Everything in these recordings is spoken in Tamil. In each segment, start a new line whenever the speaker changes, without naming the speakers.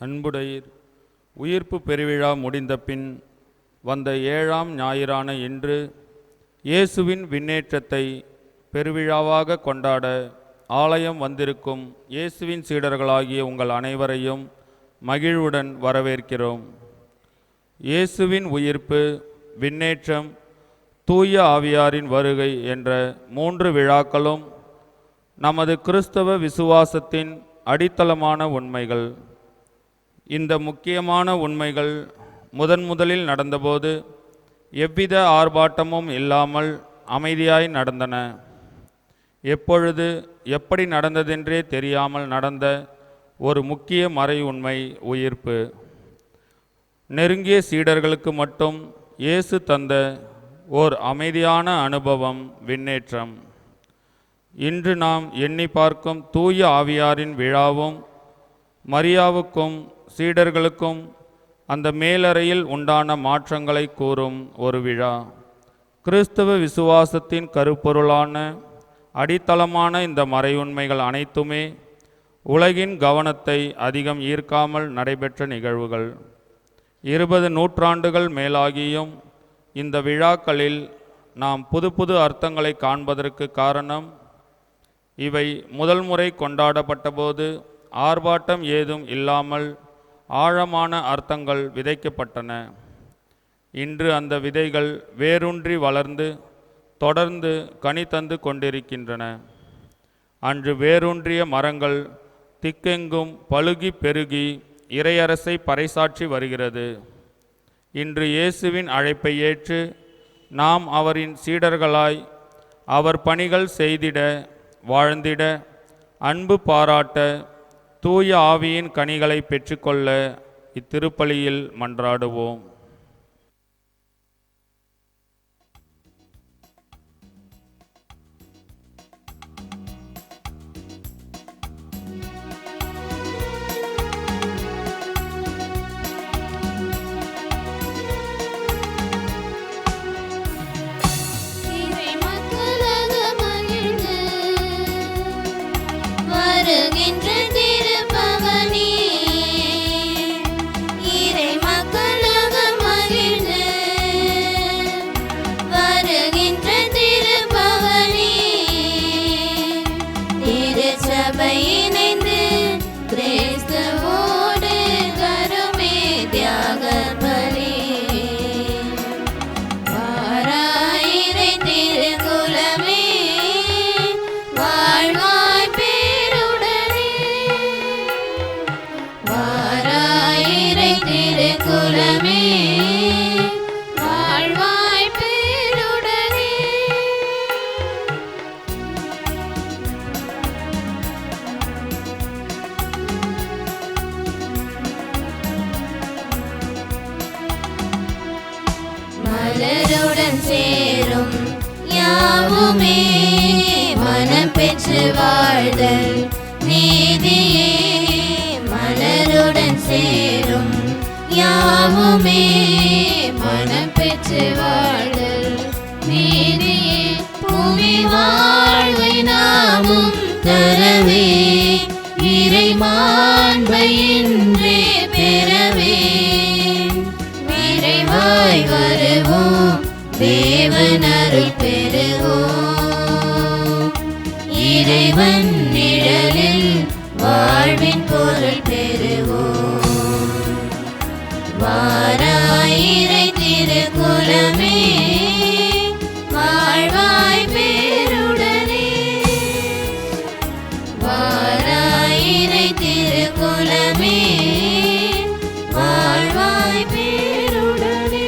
அன்புடையீர், உயிர்ப்பு பெருவிழா முடிந்த பின் வந்த 7ஆம் ஞாயிறான இன்று இயேசுவின் விண்ணேற்றத்தை பெருவிழாவாக கொண்டாட ஆலயம் வந்திருக்கும் இயேசுவின் சீடர்களாகிய உங்கள் அனைவரையும் மகிழ்வுடன் வரவேற்கிறோம். இயேசுவின் உயிர்ப்பு, விண்ணேற்றம், தூய ஆவியாரின் வருகை என்ற 3 விழாக்களும் நமது கிறிஸ்தவ விசுவாசத்தின் அடித்தளமான உண்மைகள். இந்த முக்கியமான உண்மைகள் முதலில் நடந்தபோது எவ்வித ஆர்ப்பாட்டமும் இல்லாமல் அமைதியாய் நடந்தன. எப்பொழுது எப்படி நடந்ததென்றே தெரியாமல் நடந்த ஒரு முக்கிய மறை உண்மை உயிர்ப்பு. நெருங்கிய சீடர்களுக்கு மட்டும் இயேசு தந்த ஓர் அமைதியான அனுபவம் விண்ணேற்றம். இன்று நாம் எண்ணி பார்க்கும் தூய ஆவியாரின் விழாவும் மரியாவுக்கும் சீடர்களுக்கும் அந்த மேலறையில் உண்டான மாற்றங்களை கூறும் ஒரு விழா. கிறிஸ்தவ விசுவாசத்தின் கருப்பொருளான அடித்தளமான இந்த மறையுண்மைகள் அனைத்துமே உலகின் கவனத்தை அதிகம் ஈர்க்காமல் நடைபெற்ற நிகழ்வுகள். 20 நூற்றாண்டுகள் மேலாகியும் இந்த விழாக்களில் நாம் புது அர்த்தங்களை காண்பதற்கு காரணம், இவை முதல் முறை கொண்டாடப்பட்ட போது ஆர்ப்பாட்டம் ஏதும் இல்லாமல் ஆழமான அர்த்தங்கள் விதைக்கப்பட்டன. இன்று அந்த விதைகள் வேரூன்றி வளர்ந்து தொடர்ந்து கனி தந்து கொண்டிருக்கின்றன. அன்று வேரூன்றிய மரங்கள் திக்கெங்கும் பலுகி பெருகி இறையரசை பறைசாற்றி வருகிறது. இன்று இயேசுவின் அழைப்பை ஏற்று நாம் அவரின் சீடர்களாய் அவர் பணிகள் செய்திட, வாழ்ந்திட, அன்பு பாராட்ட, தூய ஆவியின் கனிகளை பெற்றுக்கொள்ள இத்திருப்பலியில் மன்றாடுவோம்.
மலருடன் சேரும் யாவுமே மனம் பெற்று வாழ்தல் நீதியே. மலருடன் சேரும் யாவுமே மனம் பெற்று வாழ்தல் நீதியே. புவி வாழ்வை நாமும் தரவே இறை மாண்பை இன்றே பெறவே விரைவாய் வருவோம் தேவன் அருள் பெறுவோம். இறைவன் நிழலில் வாழ்வின் பொருள் பெறுவோம். வாராய் இறை திருக்குலமே வாழ்வாய் பேருடனே. வாராய் இறை திருக்குலமே வாழ்வாய் பேருடனே.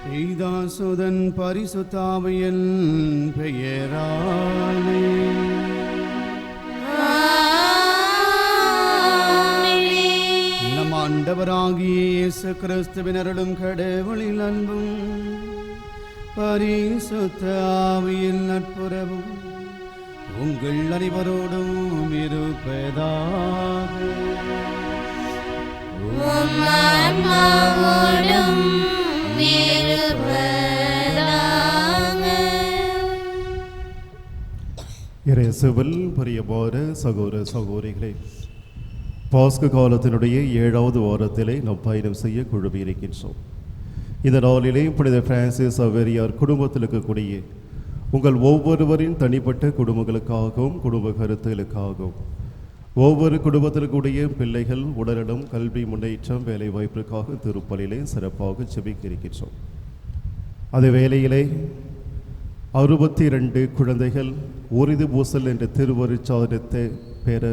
பிதாசுதன் பரிசுத்தாவியின் பெயராலே நம் ஆண்டவராகிய இயேசு கிறிஸ்துவின் அருளும் கடவுளின் அன்பும் பரிசுத்த ஆவியின் நட்புறவும் உங்கள் அனைவரோடும் இருப்பதாக.
உம் ஆன்மாவோடும் இருப்பதாக.
இயேசுவில் பிரியமான சகோதர சகோதரிகளே, பாஸ்கு காலத்தினுடைய 7வது வாரத்திலே நாம் பயணம் செய்ய குழுமியிருக்கின்றோம். இந்த நாளிலே புனித பிரான்சிஸ் சவேரியார் குடும்பத்தில் இருக்கக்கூடிய உங்கள் ஒவ்வொருவரின் தனிப்பட்ட குடும்பங்களுக்காகவும் குடும்ப கருத்துகளுக்காகவும் ஒவ்வொரு குடும்பத்திற்குடைய பிள்ளைகள் உடல்நலம், கல்வி முன்னேற்றம், வேலை வாய்ப்பிற்காக திருப்பலிலே சிறப்பாக ஜெபிக்க இருக்கின்றோம். அதே வேளையிலே 62 குழந்தைகள் உறுதி பூசல் என்ற திருவருட்சாதனத்தை பெற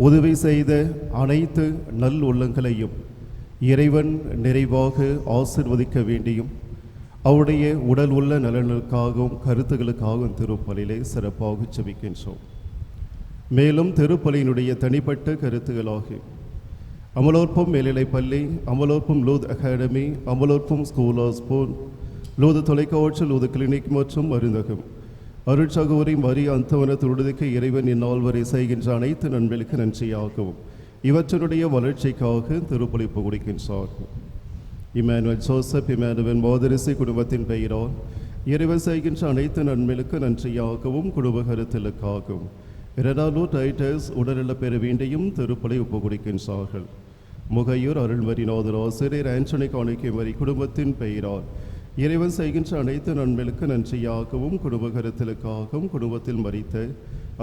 உதவி செய்த அனைத்து நல் உள்ளங்களையும் இறைவன் நிறைவாக ஆசிர்வதிக்க வேண்டியும் அவருடைய உடல் உள்ள நலனுக்காகவும் கருத்துக்களுக்காகவும் திருப்பலிலே சிறப்பாக ஜெபிக்கின்றோம். மேலும் திருப்பலியினுடைய தனிப்பட்ட கருத்துக்களாக அமலோற்பம் மேல்நிலைப்பள்ளி, Amalorpavam Lourdes academy, Amalorpavam school of sport, Lourdes தொலைக்காட்சி, லூது கிளினிக் மற்றும் மருந்தகம், அருட்சகோரி மரிய அந்தவனத்துடுதிக்கு இறைவன் இந்நாள் வரை செய்கின்ற அனைத்து நன்மைகளுக்கு நன்றியாகவும் இவற்றினுடைய வளர்ச்சிக்காக திருப்பலிப்பு கொடுக்கின்றார்கள். இமானுவேல் ஜோசப், இமானுவேல் மோதரிசி குடும்பத்தின் பெயரால் இறைவன் செய்கின்ற அனைத்து நன்மைகளுக்கு நன்றியாகவும் குடும்ப கருத்தலுக்காகவும் ரெனாலோ டைட்டஸ் உடல்நல பெற வேண்டியும் திருப்பலி ஒப்பு கொடுக்கின்றார்கள். முகையூர் அருள்மரிநாதர் ஆசிரியர் ஆண்டனி காணிக்கைமரி குடும்பத்தின் பெயரால் இறைவன் செய்கின்ற அனைத்து நன்மைகளுக்கு நன்றியாகவும் குடும்ப கருத்தலுக்காகவும் குடும்பத்தில் மரித்த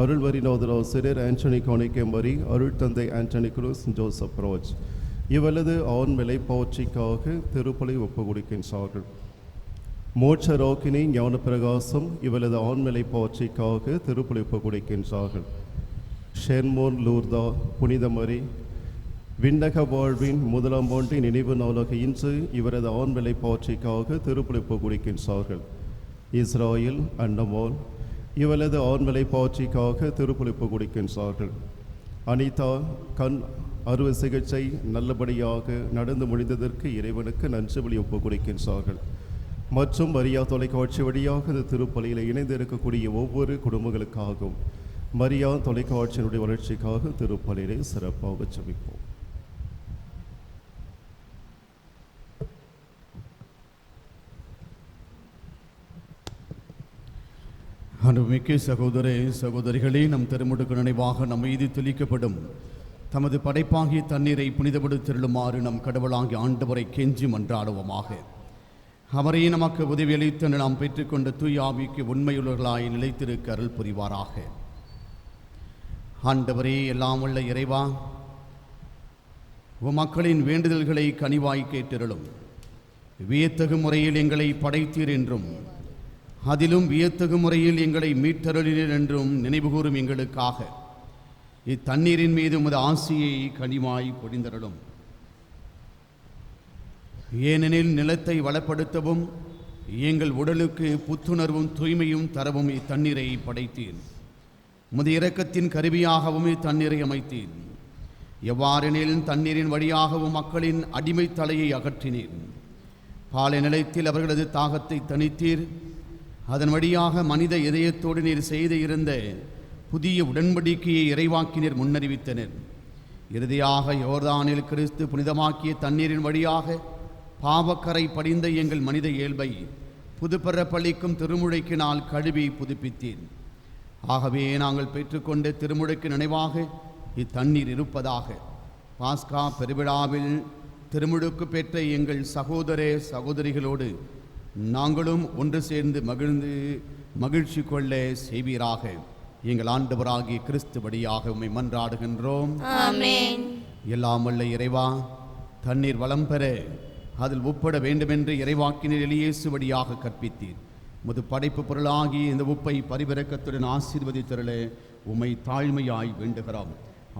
அருள்மரிநாதர் ஆசிரியர் ஆண்டனி காணிக்கைமரி, அருள் தந்தை ஆண்டனி குரூஸ், ஜோசப் ரோஜ் இவளது ஆண்மலை பயிற்சிக்காக திருப்பலி ஒப்பு கொடுக்கின்றார்கள். மோட்ச ரோக்கினி ஞான பிரகாசம் இவளது ஆண்மலை பயிற்சிக்காக திருப்பலி ஒப்பு கொடுக்கின்றார்கள். ஷெர்மோன் லூர்தா புனிதமரி விண்ணக வாழ்வின் 1ஆம் ஆண்டு நினைவு நாளாக இன்று இவரது ஆண்மலை பயிற்சிக்காக திருப்பலி ஒப்பு கொடுக்கின்றார்கள். இஸ்ராயல் அன்னமால் இவளது ஆண்மலை பயிற்சிக்காக திருப்பலி ஒப்பு கொடுக்கின்றார்கள். அனிதா கண் அறுவை சிகிச்சை நல்லபடியாக நடந்து முடிந்ததற்கு இறைவனுக்கு நன்றி பலி ஒப்பு கொடுக்கின்றார்கள். மற்றும் மரியா தொலைக்காட்சி வழியாக இந்த திருப்பலியில் இணைந்திருக்கக்கூடிய ஒவ்வொரு குடும்பங்களுக்காகவும் மரியா தொலைக்காட்சியினுடைய வளர்ச்சிக்காக திருப்பலியிலே சிறப்பாக ஜெபிப்போம்.
அன்புமிக்க சகோதர சகோதரிகளே, நம் திருமுடுக்கு நினைவாக நம் மீது தெளிக்கப்படும் தமது படைப்பாகிய தண்ணீரை புனிதப்படுத்திருளுமாறு நம் கடவுளாகிய ஆண்டவரை கெஞ்சி மன்றாடுவோமாக. அவரை நமக்கு உதவியளித்து நாம் பெற்றுக்கொண்ட தூய ஆவிக்கு உண்மையுள்ளவர்களாய் நிலைத்திருக்க அருள் புரிவாராக. ஆண்டவரே, எல்லாம் உள்ள இறைவா, உம் மக்களின் வேண்டுதல்களை கனிவாய் கேட்டிருளும். வியத்தகு முறையில் எங்களை படைத்தீர் என்றும் அதிலும் வியத்தகு முறையில் எங்களை மீட்டருளினீர் என்றும் நினைவுகூரும் எங்களுக்காக இத்தண்ணீரின் மீது உமது ஆசியை கனிவாய் பொழிந்தருளும். ஏனெனில் நிலத்தை வளப்படுத்தவும் எங்கள் உடலுக்கு புத்துணர்வும் தூய்மையும் தரவும் இத்தண்ணீரை படைத்தீர். உமது இரக்கத்தின் கருவியாகவும் இத்தண்ணீரை அமைத்தீர். எவ்வாறெனில் தண்ணீரின் வழியாகவும் மக்களின் அடிமை தலையை அகற்றினீர். பாலை நிலத்தில் அவர்களது தாகத்தை தணித்தீர். அதன் வழியாக மனித இதயத்தோடு நீர் செய்த இருந்த புதிய உடன்படிக்கையை இறைவாக்கினர் முன்னறிவித்தனர். இறுதியாக யோர்தானில் கிறிஸ்து புனிதமாக்கிய தண்ணீரின் வழியாக பாவக்கரை படிந்த எங்கள் மனித இயல்பை புதுப்பிறப்பளிக்கும் திருமுழுக்கினால் கழுவி புதுப்பித்தீர். ஆகவே நாங்கள் பெற்றுக்கொண்ட திருமுழுக்கு நினைவாக இத்தண்ணீர் இருப்பதாக. பாஸ்கா பெருவிழாவில் திருமுழுக்கு பெற்ற எங்கள் சகோதர சகோதரிகளோடு நாங்களும் ஒன்று சேர்ந்து மகிழ்ச்சி கொள்ள செய்வீராக. எங்கள் ஆண்டவராகிய கிறிஸ்து வழியாக உம்மை மன்றாடுகின்றோம்.
ஆமென்.
எல்லாம் வல்ல இறைவா, தண்ணீர் வளம் பெற அதில் உப்பட வேண்டுமென்று இறைவாக்கினர் இயேசு வழியாக கற்பித்தீர். முது படைப்பு பொருளாகிய இந்த உப்பை பரிவிரக்கத்துடன் ஆசீர்வதித்தருள உம்மை தாழ்மையாய் வேண்டுகிறோம்.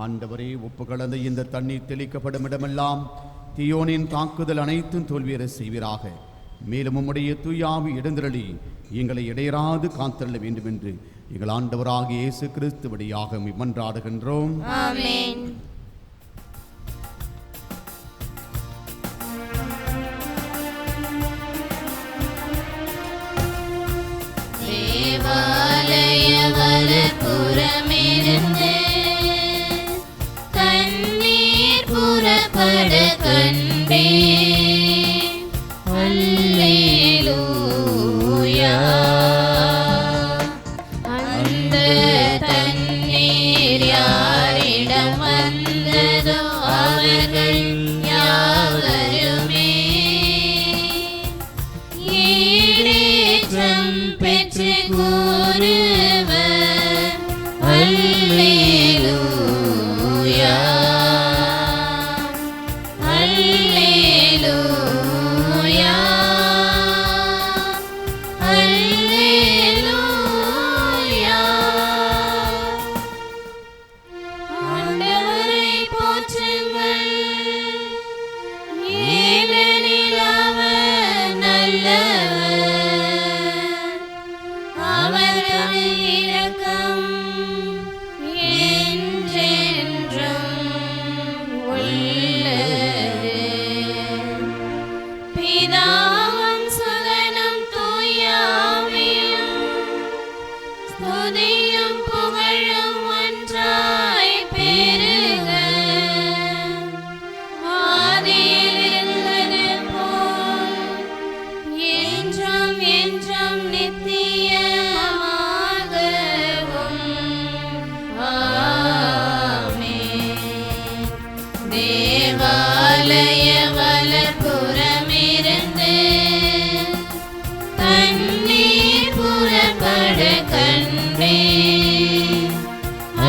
ஆண்டவரே, உப்பு கலந்த இந்த தண்ணீர் தெளிக்கப்படும் இடமெல்லாம் தீயோனின் தாக்குதல் அனைத்தும் தோல்வியற செய்வீராக. மேலும் உம்முடைய தூயாவி எழுந்தருளி எங்களை இடையராது காத்தருள வேண்டும் என்று எங்கள் ஆண்டவராகிய இயேசு கிறிஸ்து வழியாக மன்றாடுகின்றோம்.
ஆமென். தேவாலய வலப்புறமிருந்து தண்ணீர் புறப்பட கண்டேன். அல்லேலூயா. அந்த ஈடேற்றம் பெற்று கூறுவர் அல்லேலூயா அல்லேலூயா அல்லேலூயா. ஆண்டவரை போற்றுங்கள், ஏனெனில் அவர் நல்லவர், அவரது இரக்கம் என்றென்றும் உள்ளது. பிதாவும் சுதனும் தூய ஆவியும் ஸ்துதியும் புகழும் ஒன்றாய் பெருக. ஆதியில் இருந்தது போல் என்றும் என்றும் நித்தியமாகவும். ஆமென். தேவாலய வலப்புறமிருந்து தண்ணீர் புறப்பட கண்டேன்.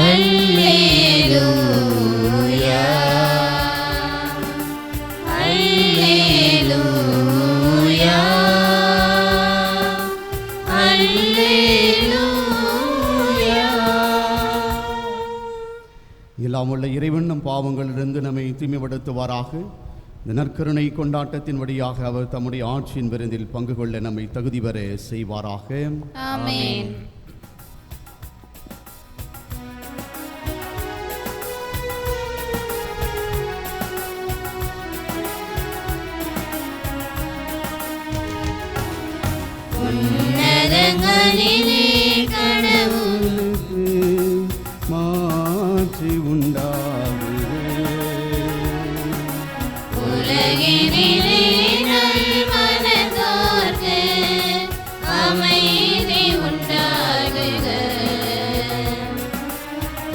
அல்லேலூயா அல்லேலூயா அல்லேலூயா.
எல்லாம் உள்ள இறைவன் நம் பாவங்களிலிருந்து நம்மை தூய்மைப்படுத்துவாராக. இந்த நற்கருணை கொண்டாட்டத்தின் வழியாக அவர் தம்முடைய ஆட்சியின் விருந்தில் பங்கு கொள்ள நம்மை தகுதி பெற செய்வாராக.
ஆமென். உன்னதங்களிலே கடவுளுக்கு
மாற்றி உண்டாகுக.
உலகினிலே நல்மனதோர்க்கு அமைதி உண்டாகுக.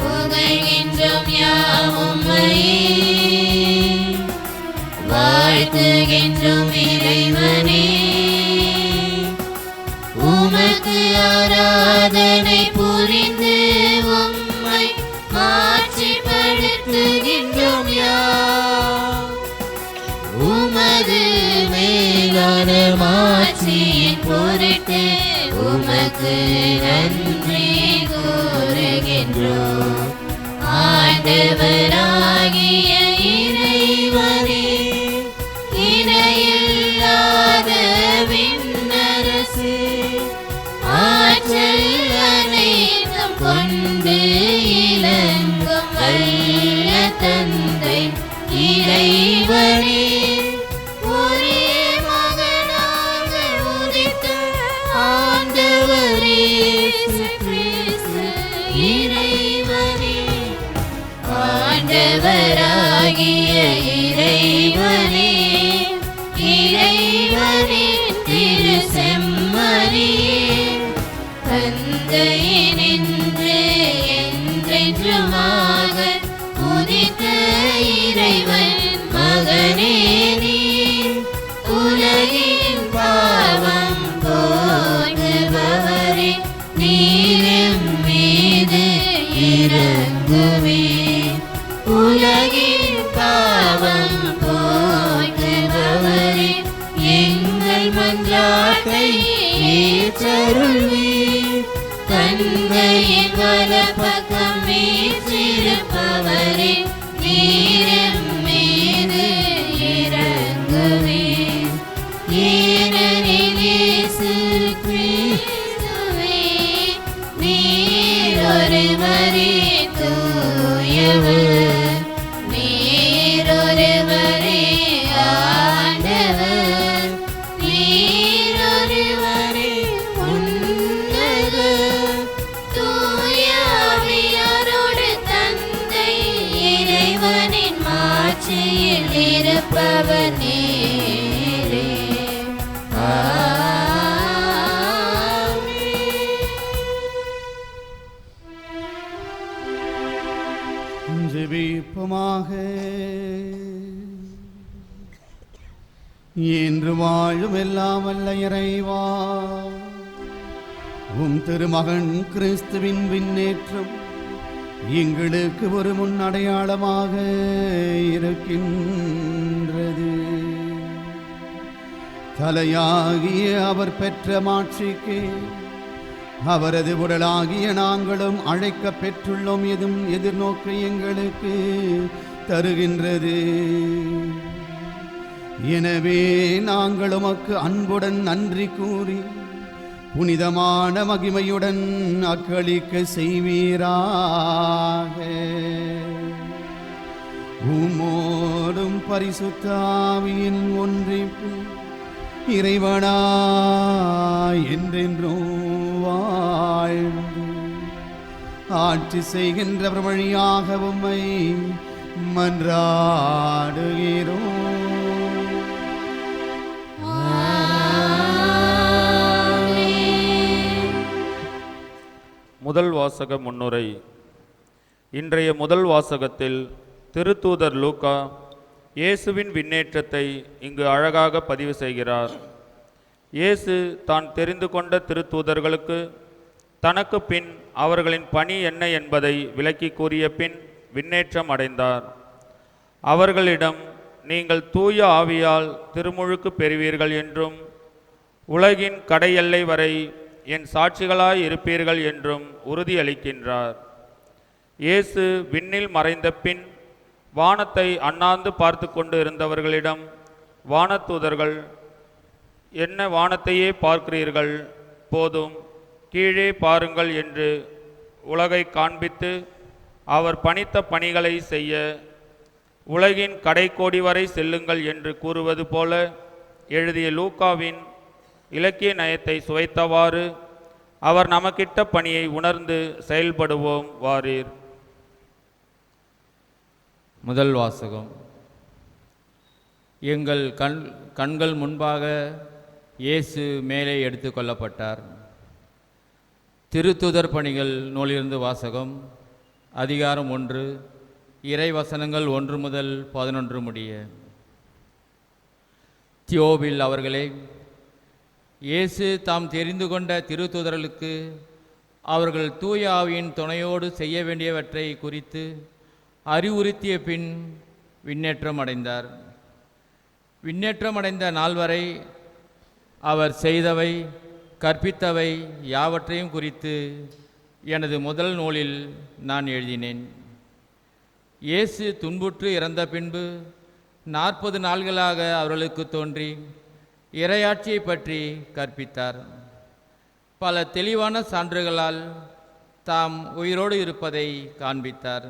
புகழ்கின்றோம் யாம் உம்மையே, வாழ்த்துகின்றோம் இறைவனே. உமக்கு ஆராதனை புரிந்து உம்மை மாட்சிப்படுத்துகின்றோம் யாம். உமது மேலான மாட்சியின் பொருட்டு உமக்கு நன்றி கூறுகின்றோம். ஆண்டவராகிய இறைவனே, இணையில்லாத விண்ணரசே, ஆற்றல் அனைத்தும் கொண்டு இலங்கும் வல்ல தந்தை இறைவனே, ஒரே மகனாக உதித்த ஆண்டவர் இயேசு கிறிஸ்து இறைவனே, ஆண்டவராகிய இறைவனே, இறைவனின் திரு செம்மறியே, தந்தையினின்று என்றென்றுமாக உதித்த இறைவன் மகனே நீர், உலகின் பாவம் போக்குபவரே, நீர் மீது இரங்குவீர். உலகின் பாவம் போக்குபவரே, எங்கள் மன்றாட்டை ஏற்றருள்வீர். தந்தையின் வலப்பக்கம் வீற்றிருப்பவரே, நீர் மீது இரங்குவீர். ஏனெனில் இயேசு கிறிஸ்துவே, நீர் ஒருவரே தூயவர், நீர் ஒருவரே ஆண்டவர், நீர் ஒருவரே உன்னதர். தூய ஆவியாரோடு தந்தை இறைவனின் மாட்சியில் இருப்பவர் நீரே. ஆமென்.
ஜெபிப்போமாக. என்று என்று வாழும் எல்லாம் வல்ல இறைவா, உம் திருமகன் கிறிஸ்துவின் விண்ணேற்றம் எங்களுக்கு ஒரு முன் அடையாளமாக இருக்கின்றது. தலையாகிய அவர் பெற்ற மாட்சிக்கு அவரது உடலாகிய நாங்களும் அழைக்க பெற்றுள்ளோம். எதும் எதிர்நோக்கி எங்களுக்கு தருகின்றது. எனவே நாங்கள் உமக்கு அன்புடன் நன்றி கூறி புனிதமான மகிமையுடன் அக்களிக்க செய்வீராக. உம்மோடும் பரிசுத்த ஆவியின் ஒன்றிப்பு இறைவனாய் என்றென்றும் வாழ்ந்து ஆட்சி செய்கின்றவர் வழியாக உம்மை மன்றாடுகிறோம்.
முதல் வாசக முன்னுரை. இன்றைய முதல் வாசகத்தில் திருத்தூதர் லூக்கா இயேசுவின் விண்ணேற்றத்தை இங்கு அழகாக பதிவு செய்கிறார். இயேசு தான் தெரிந்து கொண்ட திருத்தூதர்களுக்கு தனக்கு பின் அவர்களின் பணி என்ன என்பதை விளக்கி கூறிய பின் விண்ணேற்றம் அடைந்தார். அவர்களிடம், நீங்கள் தூய ஆவியால் திருமுழுக்கு பெறுவீர்கள் என்றும் உலகின் கடையெல்லை வரை என் சாட்சிகளாய் இருப்பீர்கள் என்றும் உறுதியளிக்கின்றார். இயேசு விண்ணில் மறைந்த பின் வானத்தை அண்ணாந்து பார்த்து கொண்டு இருந்தவர்களிடம், வானதூதர்கள், என்ன வானத்தையே பார்க்கிறீர்கள், போதும், கீழே பாருங்கள் என்று உலகை காண்பித்து அவர் பணித்த பணிகளை செய்ய உலகின் கடைக்கோடி வரை செல்லுங்கள் என்று கூறுவது போல எழுதிய லூக்காவின் இலக்கிய நயத்தை சுவைத்தவாறு அவர் நமக்கிட்ட பணியை உணர்ந்து செயல்படுவோம் வாரீர்.
முதல் வாசகம். எங்கள் கண்கள் முன்பாக இயேசு மேலே எடுத்து கொள்ளப்பட்டார். திருத்துதர் பணிகள் நூலிலிருந்து வாசகம். அதிகாரம் 1, இறை வசனங்கள் 1 முதல் 11 முடிய. தியோவில் அவர்களே, இயேசு தாம் தெரிந்து கொண்ட திருத்துதர்களுக்கு அவர்கள் தூய ஆவியின் துணையோடு செய்ய வேண்டியவற்றை குறித்து அறிவுறுத்திய பின் விண்ணேற்றம் அடைந்தார். விண்ணேற்றம் அடைந்த நாள் வரை அவர் செய்தவை, கற்பித்தவை யாவற்றையும் குறித்து எனது முதல் நூலில் நான் எழுதினேன். இயேசு துன்புற்று இறந்த பின்பு 40 நாள்களாக அவர்களுக்கு தோன்றி இறையாட்சியை பற்றி கற்பித்தார். பல தெளிவான சான்றுகளால் தாம் உயிரோடு இருப்பதை காண்பித்தார்.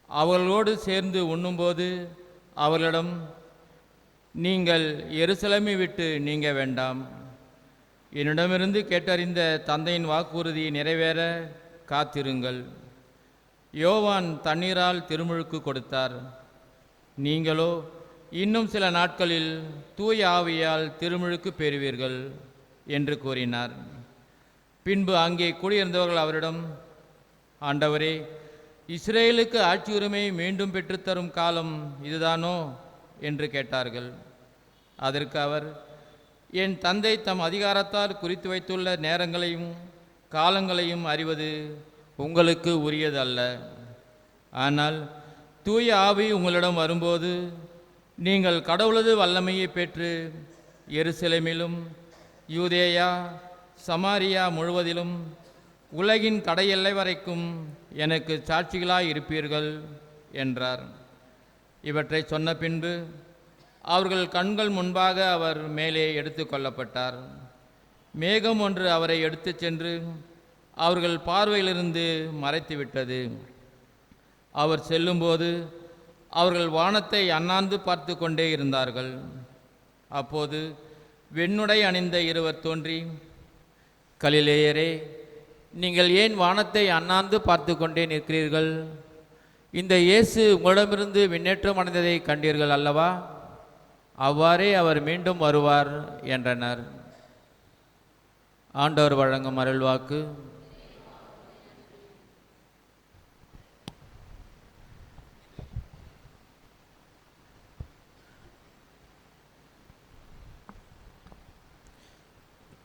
அவர்களோடு சேர்ந்து உண்ணும்போது அவர்களிடம், நீங்கள் எருசலேமை விட்டு நீங்க வேண்டாம், என்னிடமிருந்து கேட்டறிந்த தந்தையின் வாக்குறுதி நிறைவேற காத்திருங்கள். யோவான் தண்ணீரால் திருமுழுக்கு கொடுத்தார், நீங்களோ இன்னும் சில நாட்களில் தூய ஆவியால் திருமுழுக்கு பெறுவீர்கள் என்று கூறினார். பின்பு அங்கே கூடியிருந்தவர்கள் அவரிடம், ஆண்டவரே, இஸ்ரேலுக்கு ஆட்சி உரிமை மீண்டும் பெற்றுத்தரும் காலம் இதுதானோ என்று கேட்டார்கள். அதற்கு அவர், என் தந்தை தம் அதிகாரத்தால் குறித்து வைத்துள்ள நேரங்களையும் காலங்களையும் அறிவது உங்களுக்கு உரியது அல்ல. ஆனால் தூய ஆவி உங்களிடம் வரும்போது நீங்கள் கடவுளது வல்லமையை பெற்று எருசலேமிலும் யூதேயா சமாரியா முழுவதிலும் உலகின் கடையெல்லை வரைக்கும் எனக்கு சாட்சிகளாய் இருப்பீர்கள் என்றார். இவற்றை சொன்ன பின்பு அவர்கள் கண்கள் முன்பாக அவர் மேலே எடுத்து கொள்ளப்பட்டார். மேகம் ஒன்று அவரை எடுத்துச் சென்று அவர்கள் பார்வையிலிருந்து மறைத்துவிட்டது. அவர் செல்லும்போது அவர்கள் வானத்தை அண்ணாந்து பார்த்து கொண்டே இருந்தார்கள். அப்போது வெண்ணுடை அணிந்த இருவர் தோன்றி, கலிலேயரே, நீங்கள் ஏன் வானத்தை அண்ணாந்து பார்த்து கொண்டே நிற்கிறீர்கள்? இந்த இயேசு உங்களிடமிருந்து விண்ணேற்றம் அடைந்ததை கண்டீர்கள் அல்லவா? அவ்வாறே அவர் மீண்டும் வருவார் என்றனர். ஆண்டவர் வழங்கும் அருள்வாக்கு.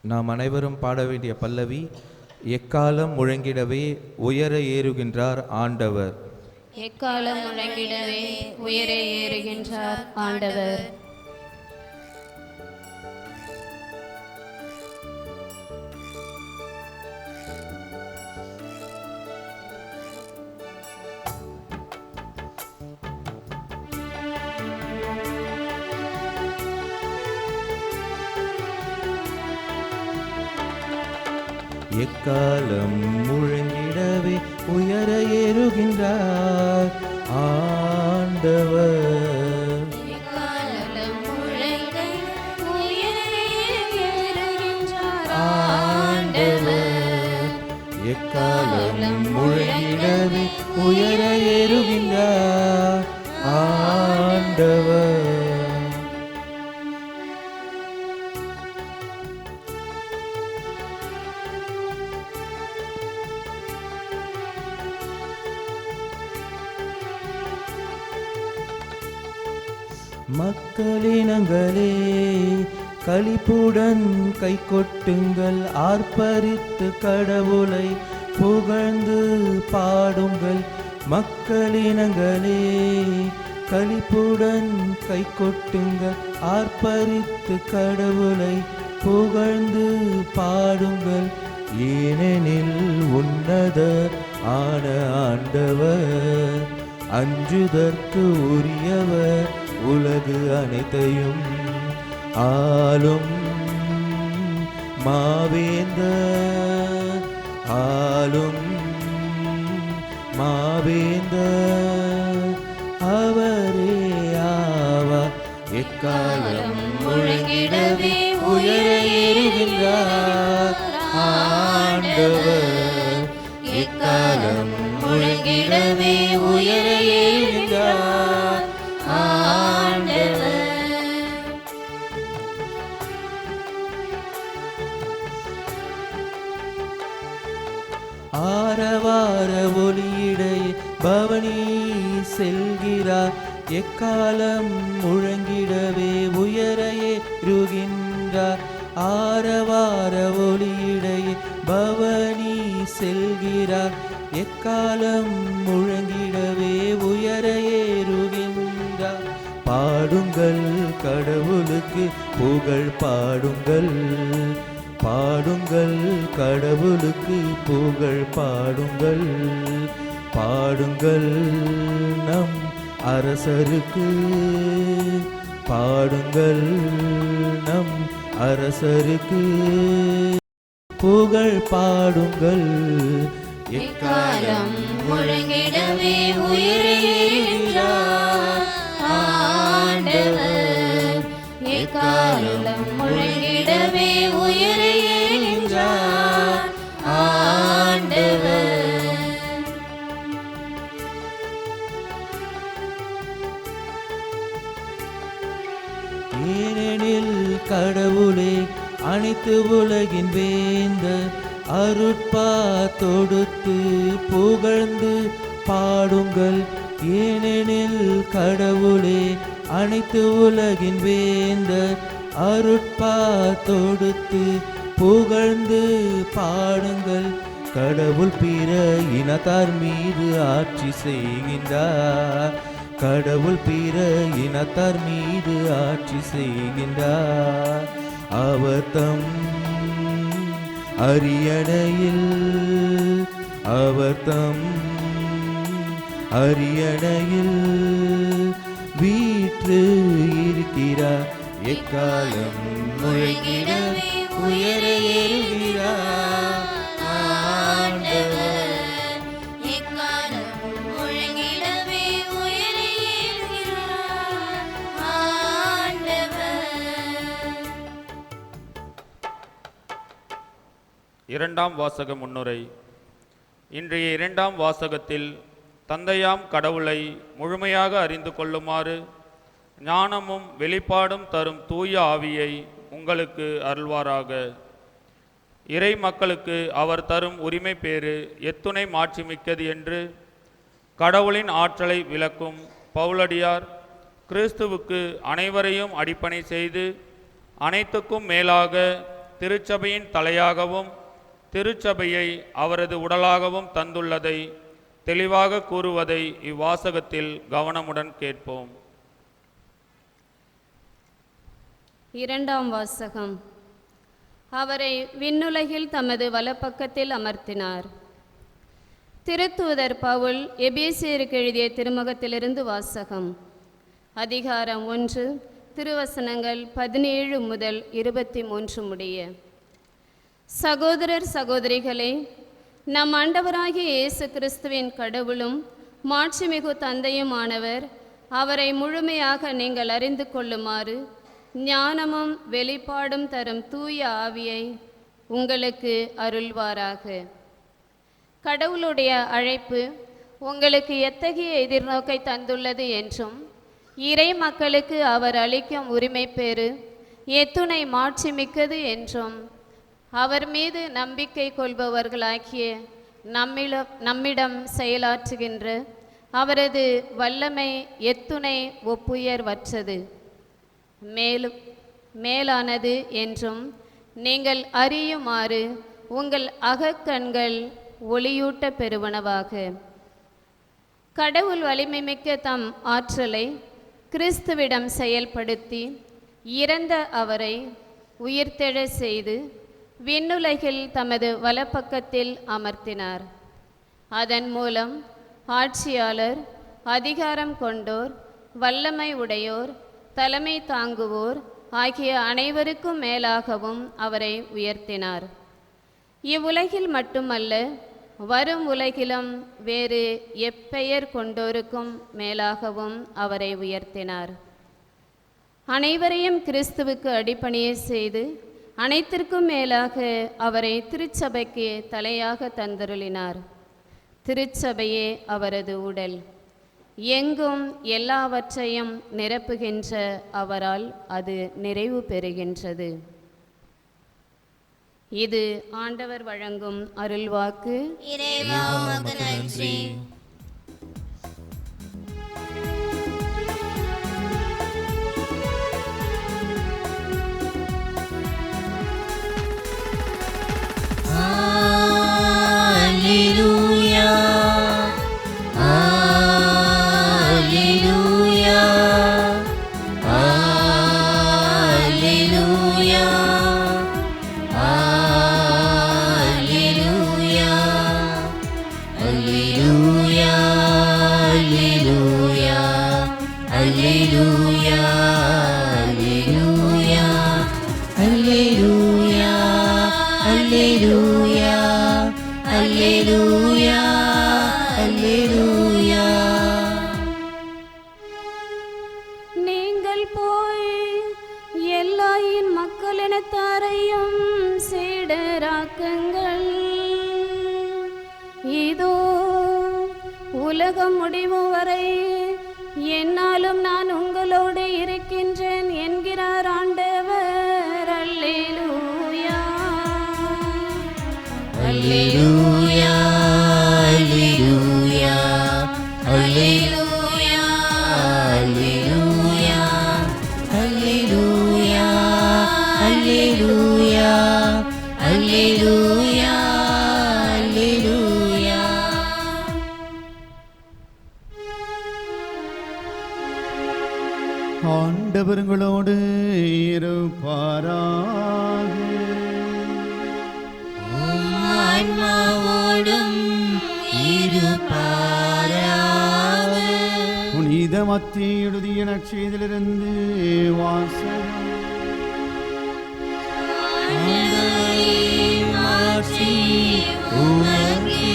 நாம் அனைவரும் பாட வேண்டிய பல்லவி, எக்காலம் முழங்கிடவே உயர ஏறுகின்றார் ஆண்டவர்.
எக்காலம் முழங்கிடவே உயர ஏறுகின்றார் ஆண்டவர்.
எக்காலம் முழங்கிடவே உயர ஏறுகின்றார் ஆண்டவர்.
எக்காலம் முழங்க உயர ஏறுகின்றார்
ஆண்டவர். எக்காலம் முழங்கிடவே உயர ஏறுகின்றார் ஆண்டவர். மக்களினங்களே களிப்புடன் கை கொட்டுங்கள், ஆர்ப்பரித்து கடவுளை புகழ்ந்து பாடுங்கள். மக்களினங்களே களிப்புடன் கை கொட்டுங்கள், ஆர்ப்பரித்து கடவுளை புகழ்ந்து பாடுங்கள். ஏனெனில் உன்னத ஆன ஆண்டவர், அஞ்சுதற்கு உரியவர், உலகு அனைத்தையும் ஆளும் மாவேந்தர், ஆளும் மாவேந்தர் அவரே ஆவார். எக்காலம் முழங்கிடவே உயர ஏறுகின்றார் ஆண்டவர். எக்காலம் முழங்கிடவே உயர ஏறுகின்றார் ஆண்டவர். ஆரவார ஒளியிடையே பவனி செல்கிறார், எக்காலம் முழங்கிடவே உயர ஏறுகின்றார். ஆரவார ஒளியிடையே பவனி செல்கிறார், எக்காலம் முழங்கிடவே உயர ஏறுகின்றார். பாடுங்கள் கடவுளுக்கு புகழ் பாடுங்கள், பாடுங்கள் கடவுளுக்கு புகழ் பாடுங்கள். பாடுங்கள் நம் அரசருக்கு, பாடுங்கள் நம் அரசருக்கு புகழ் பாடுங்கள்.
எக்காலம் முழங்கிடவே உயர ஏறுகின்றார் ஆண்டவர். எக்காலம் முழங்கிடவே உயர ஏறுகின்றார் ஆண்டவர்.
ஏனெனில் கடவுளே அனைத்து உலகின் வேந்தர், அருட்பா தொடுத்து புகழ்ந்து பாடுங்கள். ஏனெனில் கடவுளே அனைத்து உலகின் வேந்தர், அருட்பா தொடுத்து புகழ்ந்து பாடுங்கள். கடவுள் பிற இனத்தார் மீது ஆட்சி செய்கின்றார், கடவுள் பிற இனத்தார் மீது ஆட்சி செய்கின்றார். அவர் தம் அரியணையில், அவர் தம் அரியணையில் வீற்று இருக்கிறார். எக்காலம் முழங்கிடவே உயர ஏறுகிறார் ஆண்டவர்.
எக்காலம் முழங்கிடவே உயர ஏறுகிறார் ஆண்டவர்.
இரண்டாம் வாசக முன்னுரை. இன்றைய இரண்டாம் வாசகத்தில் தந்தையாம் கடவுளை முழுமையாக அறிந்து கொள்ளுமாறு ஞானமும் வெளிப்பாடும் தரும் தூய ஆவியை உங்களுக்கு அருள்வாராக. இறை மக்களுக்கு அவர் தரும் உரிமை பேறு எத்துணை மாட்சிமிக்கது என்று கடவுளின் ஆற்றலை விளக்கும் பவுலடியார் கிறிஸ்துவுக்கு அனைவரையும் அடிப்பணை செய்து அனைத்துக்கும் மேலாக திருச்சபையின் தலையாகவும் திருச்சபையை அவரது உடலாகவும் தந்துள்ளதை தெளிவாக கூறுவதை இவ்வாசகத்தில் கவனமுடன் கேட்போம்.
இரண்டாம் வாசகம். அவரை விண்ணுலகில் தமது வலப்பக்கத்தில் அமர்த்தினார். திருத்தூதர் பவுல் எபேசியருக்கு எழுதிய திருமுகத்திலிருந்து வாசகம். அதிகாரம் 1, திருவசனங்கள் 17 முதல் 23 முடிய. சகோதரர் சகோதரிகளே, நம் ஆண்டவராகிய இயேசு கிறிஸ்துவின் கடவுளும் மாட்சிமிகு தந்தையுமானவர் அவரை முழுமையாக நீங்கள் அறிந்து கொள்ளுமாறு ஞானமும் வெளிப்பாடும் தரும் தூய ஆவியை உங்களுக்கு அருள்வாராக. கடவுளுடைய அழைப்பு உங்களுக்கு எத்தகைய எதிர்நோக்கை தந்துள்ளது என்றும் இறை மக்களுக்கு அவர் அளிக்கும் உரிமை பேறு எத்துணை மாட்சிமிக்கது என்றும் அவர் மீது நம்பிக்கை கொள்பவர்களாகிய நம்மிடம் செயலாற்றுகின்ற அவரது வல்லமை எத்துணை ஒப்புயர்வற்றது மேலானது என்றும் நீங்கள் அறியுமாறு உங்கள் அகக்கண்கள் ஒளியூட்ட பெறுவனவாக. கடவுள் வலிமைமிக்க தம் ஆற்றலை கிறிஸ்துவிடம் செயல்படுத்தி இறந்த அவரை உயிர்த்தெழ செய்து விண்ணுலகில் தமது வலப்பக்கத்தில் அமர்த்தினார். அதன் மூலம் ஆட்சியாளர், அதிகாரம் கொண்டோர், வல்லமை உடையோர், தலைமை தாங்குவோர் ஆகிய அனைவருக்கும் மேலாகவும் அவரை உயர்த்தினார். இவ்வுலகில் மட்டுமல்ல, வரும் உலகிலும் வேறு எப்பெயர் கொண்டோருக்கும் மேலாகவும் அவரை உயர்த்தினார். அனைவரையும் கிறிஸ்துவுக்கு அடிபணிய செய்து அனைத்திற்கும் மேலாக அவரை திருச்சபைக்கு தலையாக தந்தருளினார். திருச்சபையே அவரது உடல். எங்கும் எல்லாவற்றையும் நிரப்புகின்ற அவரால் அது நிறைவு பெறுகின்றது. இது ஆண்டவர் வழங்கும் அருள்வாக்கு.
இறைவா உமக்கு நன்றி. Alleluia, Alleluia, Alleluia, Alleluia, Alleluia, Alleluia, Alleluia, Alleluia, Alleluia, Alleluia, Alleluia.
நீங்கள் போய் எல்லா மக்களினத்தாரையும் சீடராக்குங்கள். இதோ உலகம் முடிவும் வரை என்னாலும் நான் உங்களோடு இருக்கின்றேன் என்கிறார் ஆண்டவர். அல்லேலூயா,
Alleluia, Alleluia, Alleluia, Alleluia, Alleluia, Alleluia, Alleluia, Alleluia.
ஆண்டவர் உங்களோடு இருப்பாராக.
ஆன்மாவோடும் இருப்பாராக.
புனித மத்தேயு எழுதிய நற்செய்தியிலிருந்து வாசகம்.
ஆண்டவரே, மாட்சி உமக்கே.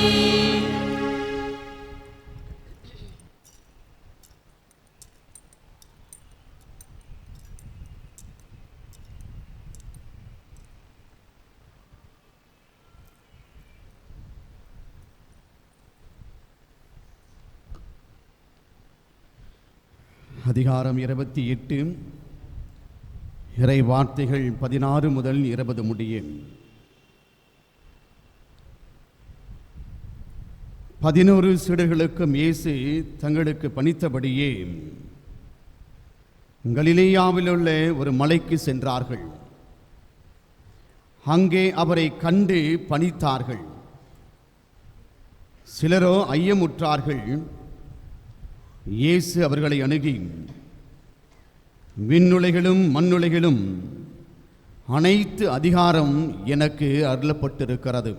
அதிகாரம் 28, இறை வார்த்தைகள் 16 முதல் 20 முடிய. 11 சீடர்களுக்கும் இயேசு தங்களுக்கு பணித்தபடியே கலிலேயாவில் உள்ள ஒரு மலைக்கு சென்றார்கள். அங்கே அவரை கண்டு பணித்தார்கள். சிலரோ ஐயமுற்றார்கள். இயேசு அவர்களை அணுகி, விண்ணுலகிலும் மண்ணுலகிலும் அனைத்து அதிகாரம் எனக்கு அருளப்பட்டிருக்கிறது.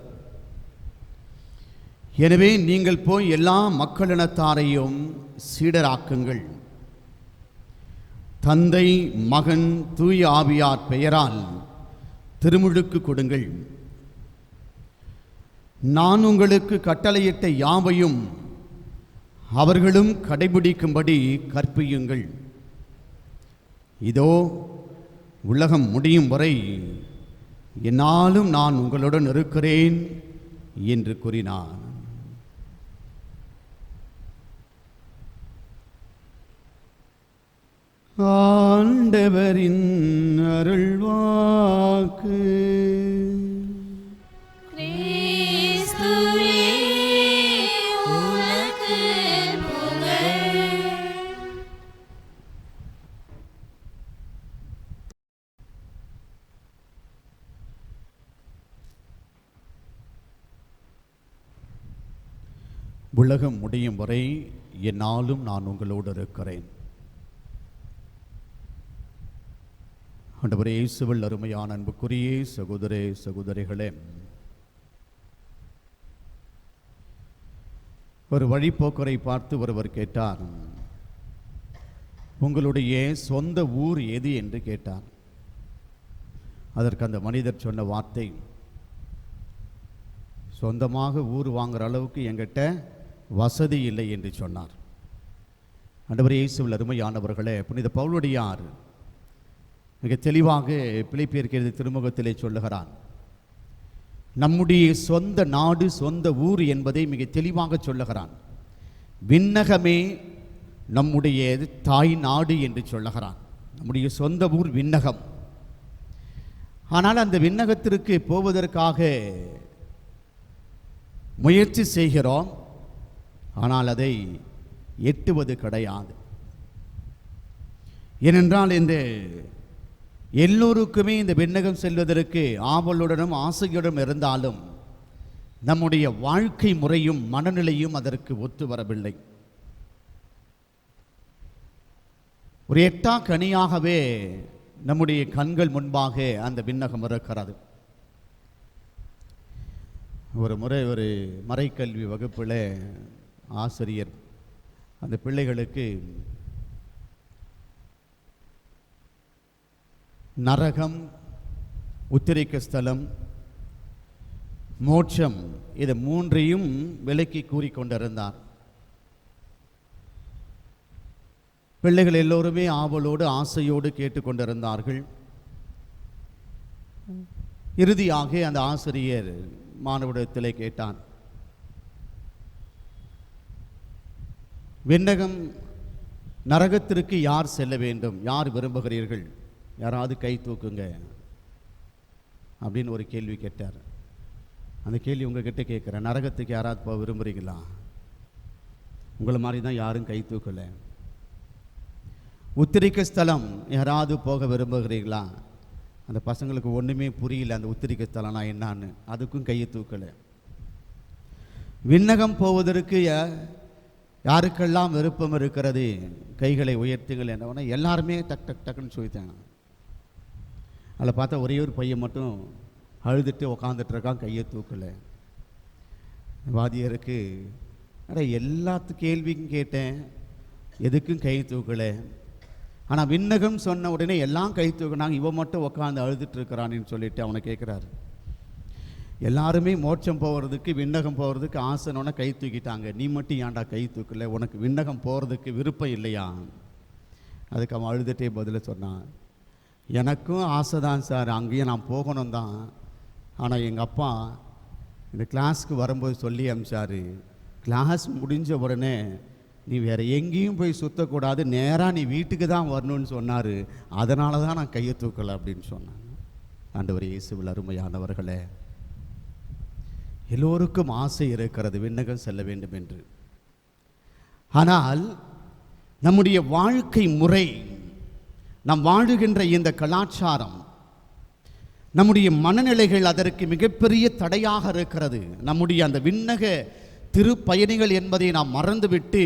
எனவே நீங்கள் போய் எல்லா மக்களினத்தாரையும் சீடராக்குங்கள். தந்தை, மகன், தூய ஆவியார் பெயரால் திருமுழுக்கு கொடுங்கள். நான் உங்களுக்கு கட்டளையிட்ட யாவையும் அவர்களும் கடைபிடிக்கும்படி கற்பியுங்கள். இதோ உலகம் முடியும் வரை என்னாலும் நான் உங்களுடன் இருக்கிறேன் என்று கூறினார். ஆண்டவரின் அருள்வாக்கு.
கிறிஸ்துவே உனக்கு புகழ்.
உலகம் முடியும் வரை என்னாலும் நான் உங்களோடு இருக்கிறேன். ஆண்டவரே இயேசுவில் அருமையான அன்புக்குரிய சகோதரே சகோதரிகளே, ஒரு வழிப்போக்கரை பார்த்து ஒருவர் கேட்டார், உங்களுடைய சொந்த ஊர் எது என்று கேட்டார். அதற்கு அந்த மனிதர் சொன்ன வார்த்தை, சொந்தமாக ஊர் வாங்குற அளவுக்கு என்கிட்ட வசதி இல்லை என்று சொன்னார். ஆண்டவரே இயேசுவில் அருமையானவர்களே, புனித பவுலடியார் மிக தெளிவாக பிலிப்பியருக்கு எழுதிய திருமுகத்திலே சொல்லுகிறான். நம்முடைய சொந்த நாடு, சொந்த ஊர் என்பதை மிக தெளிவாக சொல்லுகிறான். விண்ணகமே நம்முடைய தாய் நாடு என்று சொல்லுகிறான். நம்முடைய சொந்த ஊர் விண்ணகம். ஆனால் அந்த விண்ணகத்திற்கு போவதற்காக முயற்சி செய்கிறோம், ஆனால் அதை எட்டுவது கிடையாது. ஏனென்றால் இந்த எல்லோருக்குமே இந்த விண்ணகம் செல்வதற்கு ஆவலுடனும் ஆசையுடன் இருந்தாலும் நம்முடைய வாழ்க்கை முறையும் மனநிலையும் அதற்கு ஒத்து வரவில்லை. ஒரு எட்டா கனியாகவே நம்முடைய கண்கள் முன்பாக அந்த விண்ணகம் இருக்கிறது. ஒரு முறை ஒரு மறைக்கல்வி வகுப்பில் ஆசிரியர் அந்த பிள்ளைகளுக்கு நரகம், உத்திரிக்க ஸ்தலம், மோட்சம், இது மூன்றையும் விலக்கி கூறிக்கொண்டிருந்தார். பிள்ளைகள் எல்லோருமே ஆவலோடு ஆசையோடு கேட்டுக்கொண்டிருந்தார்கள். இறுதியாக அந்த ஆசிரியர் மாணவரிடத்திலே கேட்டான், விண்ணகம் நரகத்திற்கு யார் செல்ல வேண்டும், யார் விரும்புகிறீர்கள், யாராவது கை தூக்குங்க அப்படின்னு ஒரு கேள்வி கேட்டார். அந்த கேள்வி உங்ககிட்ட கேட்குறேன், நரகத்துக்கு யாராவது போக விரும்புகிறீங்களா? உங்களை மாதிரி தான் யாரும் கை தூக்கலை. உத்திரிக்க ஸ்தலம் யாராவது போக விரும்புகிறீங்களா? அந்த பசங்களுக்கு ஒன்றுமே புரியல அந்த உத்திரிக்க ஸ்தலம்னா என்னான்னு, அதுக்கும் கையை தூக்கலை. விண்ணகம் போவதற்கு யாருக்கெல்லாம் விருப்பம் இருக்கிறது கைகளை உயர்த்துங்கள் என்னவொன்னா எல்லாருமே டக் டக் டக்குன்னு சொல்லித்தாங்க. அதில் பார்த்தா ஒரே ஒரு பையன் மட்டும் அழுதுட்டு உக்காந்துட்டு இருக்கான், கையை தூக்கலை. வாதியருக்கு எல்லாத்து கேள்விக்கும் கேட்டேன், எதுக்கும் கை தூக்கலை. ஆனால் விண்ணகம் சொன்ன உடனே எல்லாம் கை தூக்கினாங்க, இவன் மட்டும் உக்காந்து அழுதுட்டு இருக்கிறான்னு சொல்லிட்டு அவனை கேட்குறாரு. எல்லாருமே மோட்சம் போகிறதுக்கு, விண்ணகம் போகிறதுக்கு ஆசைனோன்னா கை தூக்கிட்டாங்க, நீ மட்டும் ஏன்டா கை தூக்கலை, உனக்கு விண்ணகம் போகிறதுக்கு விருப்பம் இல்லையா? அதுக்கு அவன் அழுதுகிட்டே பதில சொன்னான், எனக்கும் ஆசை தான் சார், அங்கேயும் நான் போகணும் தான். ஆனால் எங்கள் அப்பா இந்த கிளாஸ்க்கு வரும்போது சொல்லி அனுப்பிச்சாரு, கிளாஸ் முடிஞ்ச உடனே நீ வேறு எங்கேயும் போய் சுற்றக்கூடாது, நேராக நீ வீட்டுக்கு தான் வரணும்னு சொன்னார், அதனால தான் நான் கையை தூக்கலை அப்படின்னு சொன்னாங்க. ஆண்டவர் இயேசுவில் அருமையானவர்களே, எல்லோருக்கும் ஆசை இருக்கிறது விண்ணகம் செல்ல வேண்டும் என்று. ஆனால் நம்முடைய வாழ்க்கை முறை, நாம் வாழுகின்ற இந்த கலாச்சாரம் நம்முடைய மனநிலைகள் அதற்கு மிகப்பெரிய தடையாக இருக்கிறது. நம்முடைய அந்த விண்ணக திருப்பயணிகள் என்பதை நாம் மறந்துவிட்டு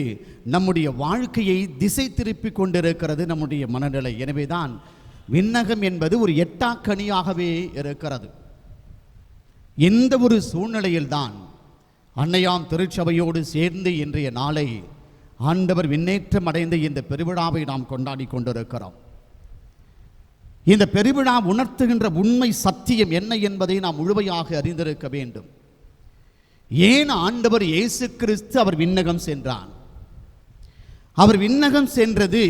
நம்முடைய வாழ்க்கையை திசை திருப்பி கொண்டிருக்கிறது நம்முடைய மனநிலை. எனவேதான் விண்ணகம் என்பது ஒரு எட்டாக்கனியாகவே இருக்கிறது. எந்த ஒரு சூழ்நிலையில்தான் அன்னையாம் திருச்சபையோடு சேர்ந்து இன்றைய நாளை ஆண்டவர் விண்ணேற்றம் அடைந்த இந்த பெருவிழாவை நாம் கொண்டாடி கொண்டிருக்கிறோம். இந்த பெருவிழா உணர்த்துகின்ற உண்மை சத்தியம் என்ன என்பதை நாம் முழுமையாக அறிந்திருக்க வேண்டும். ஏன் ஆண்டவர் இயேசு கிறிஸ்து அவர் விண்ணகம் சென்றார்? அவர் விண்ணகம் சென்றது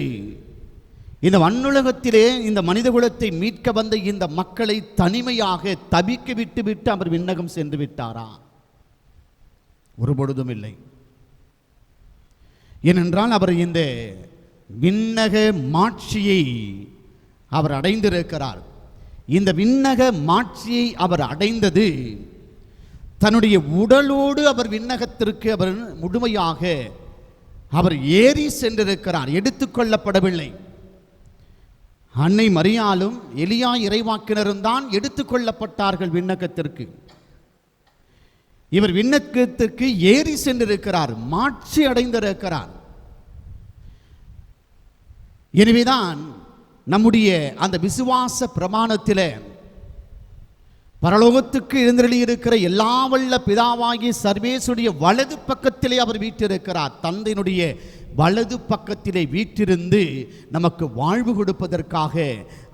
இந்த மண்ணுலகத்திலே இந்த மனிதகுலத்தை மீட்க வந்த இந்த மக்களை தனிமையாக தவிக்க விட்டு அவர் விண்ணகம் சென்று விட்டாரா? ஒருபொழுதும் இல்லை. ஏனென்றால் அவர் இந்த விண்ணக மாட்சியை அவர் அடைந்திருக்கிறார். இந்த விண்ணக மாட்சியை அவர் அடைந்தது தன்னுடைய உடலோடு அவர் விண்ணகத்திற்கு அவர் முழுமையாக அவர் ஏறி சென்றிருக்கிறார், எடுத்துக்கொள்ளப்படவில்லை. அன்னை மரியாளும் எலியா இறைவாக்கினரும் தான் எடுத்துக்கொள்ளப்பட்டார்கள் விண்ணகத்திற்கு. இவர் விண்ணகத்திற்கு ஏறி சென்றிருக்கிறார், மாட்சி அடைந்திருக்கிறார். எனவேதான் நம்முடைய அந்த விசுவாச பிரமாணத்தில் பரலோகத்துக்கு எழுந்தருளி இருக்கிற எல்லா வல்ல பிதாவாகிய சர்வேசுடைய வலது பக்கத்திலே அவர் வீற்றிருக்கிறார். தந்தையினுடைய வலது பக்கத்திலே வீற்றிருந்து நமக்கு வாழ்வு கொடுப்பதற்காக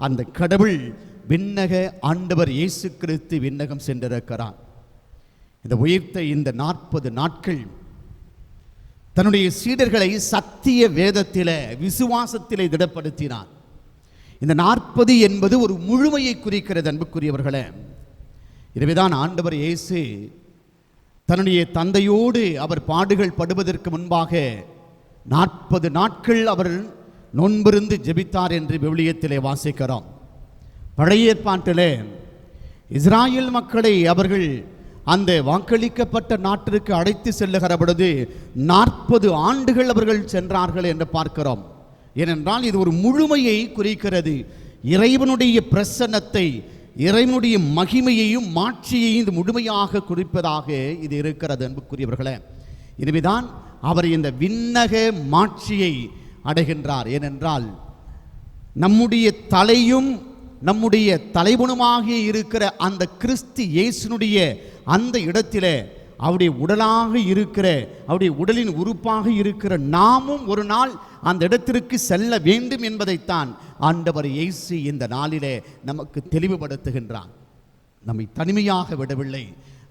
அந்த கடவுள் விண்ணக ஆண்டவர் இயேசு கிறிஸ்து விண்ணகம் சென்றிருக்கிறார். இந்த உயிர்த்த இந்த 40 நாட்கள் தன்னுடைய சீடர்களை சத்திய வேதத்திலே விசுவாசத்திலே திடப்படுத்தினார். இந்த 40 என்பது ஒரு முழுமையை குறிக்கிறது அன்புக்குரியவர்களே. எனவேதான் ஆண்டவர் இயேசு தன்னுடைய தந்தையோடு அவர் பாடுகள் படுவதற்கு முன்பாக 40 நாட்கள் அவர் நோன்பிருந்து ஜெபித்தார் என்று விவிலியத்திலே வாசிக்கிறோம். பழைய ஏற்பாட்டிலே இஸ்ராயேல் மக்களை அவர்கள் அந்த வாக்களிக்கப்பட்ட நாட்டிற்கு அழைத்து செல்லுகிற பொழுது 40 ஆண்டுகள் அவர்கள் சென்றார்கள் என்று பார்க்கிறோம். ஏனென்றால் இது ஒரு முழுமையை குறிக்கிறது. இறைவனுடைய பிரசன்னத்தை, இறைவனுடைய மகிமையையும் மாட்சியையும் இது முழுமையாக குறிப்பதாக இது இருக்கிறது அன்புக்குரியவர்களே. எனவேதான் அவர் இந்த விண்ணக மாட்சியை அடைகின்றார். ஏனென்றால் நம்முடைய தலையும் நம்முடைய தலைவனுமாக இருக்கிற அந்த கிறிஸ்து இயேசுனுடைய அந்த இடத்திலே அவருடைய உடலாக இருக்கிற, அவருடைய உடலின் உறுப்பாக இருக்கிற நாமும் ஒரு நாள் அந்த இடத்திற்கு செல்ல வேண்டும் என்பதைத்தான் ஆண்டவர் இயேசு இந்த நாளிலே நமக்கு தெளிவுபடுத்துகின்றார். நம்மை தனிமையாக விடவில்லை,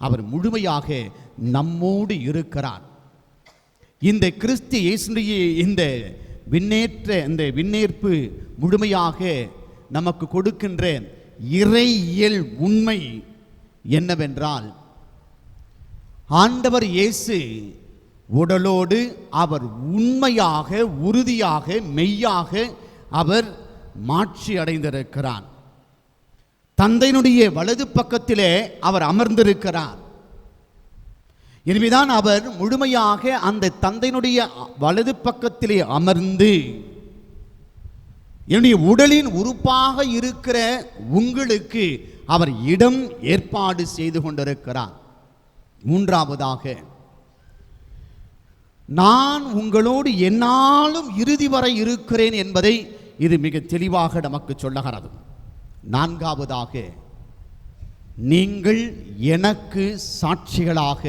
அவர் முழுமையாக நம்மோடு இருக்கிறார். இந்த கிறிஸ்து இயேசுடைய இந்த விண்ணேற்பு முழுமையாக நமக்கு கொடுக்கின்ற இறையியல் உண்மை என்னவென்றால், ஆண்டவர் இயேசு உடலோடு அவர் உண்மையாக, உறுதியாக, மெய்யாக அவர் மாட்சி அடைந்திருக்கிறார். தந்தையினுடைய வலது பக்கத்திலே அவர் அமர்ந்திருக்கிறார். எனவேதான் அவர் முழுமையாக அந்த தந்தையினுடைய வலது பக்கத்திலே அமர்ந்து என்னுடைய உடலின் உறுப்பாக இருக்கிற உங்களுக்கு அவர் இடம் ஏற்பாடு செய்து கொண்டிருக்கிறார். மூன்றாவதாக, நான் உங்களோடு எந்நாளும் இறுதி வரை இருக்கிறேன் என்பதை இது மிக தெளிவாக நமக்கு சொல்லுகிறது. நான்காவதாக, நீங்கள் எனக்கு சாட்சிகளாக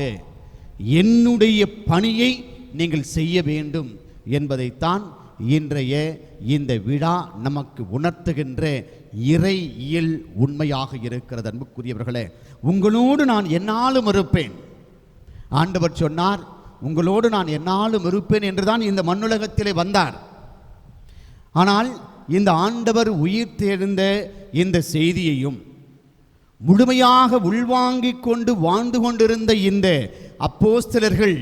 என்னுடைய பணியை நீங்கள் செய்ய வேண்டும் என்பதைத்தான் இன்றைய இந்த விழா நமக்கு உணர்த்துகின்ற இறையியல் உண்மையாக இருக்கிறது. அன்புக்குரியவர்களே, உங்களோடு நான் எந்நாளும் இருப்பேன். ஆண்டவர் சொன்னார், உங்களோடு நான் எந்நாளும் இருப்பேன் என்றுதான் இந்த மண்ணுலகத்திலே வந்தார். ஆனால் இந்த ஆண்டவர் உயிர் தெழுந்த இந்த செய்தியையும் முழுமையாக உள்வாங்கிக் கொண்டு வாழ்ந்து கொண்டிருந்த இந்த அப்போஸ்தலர்கள்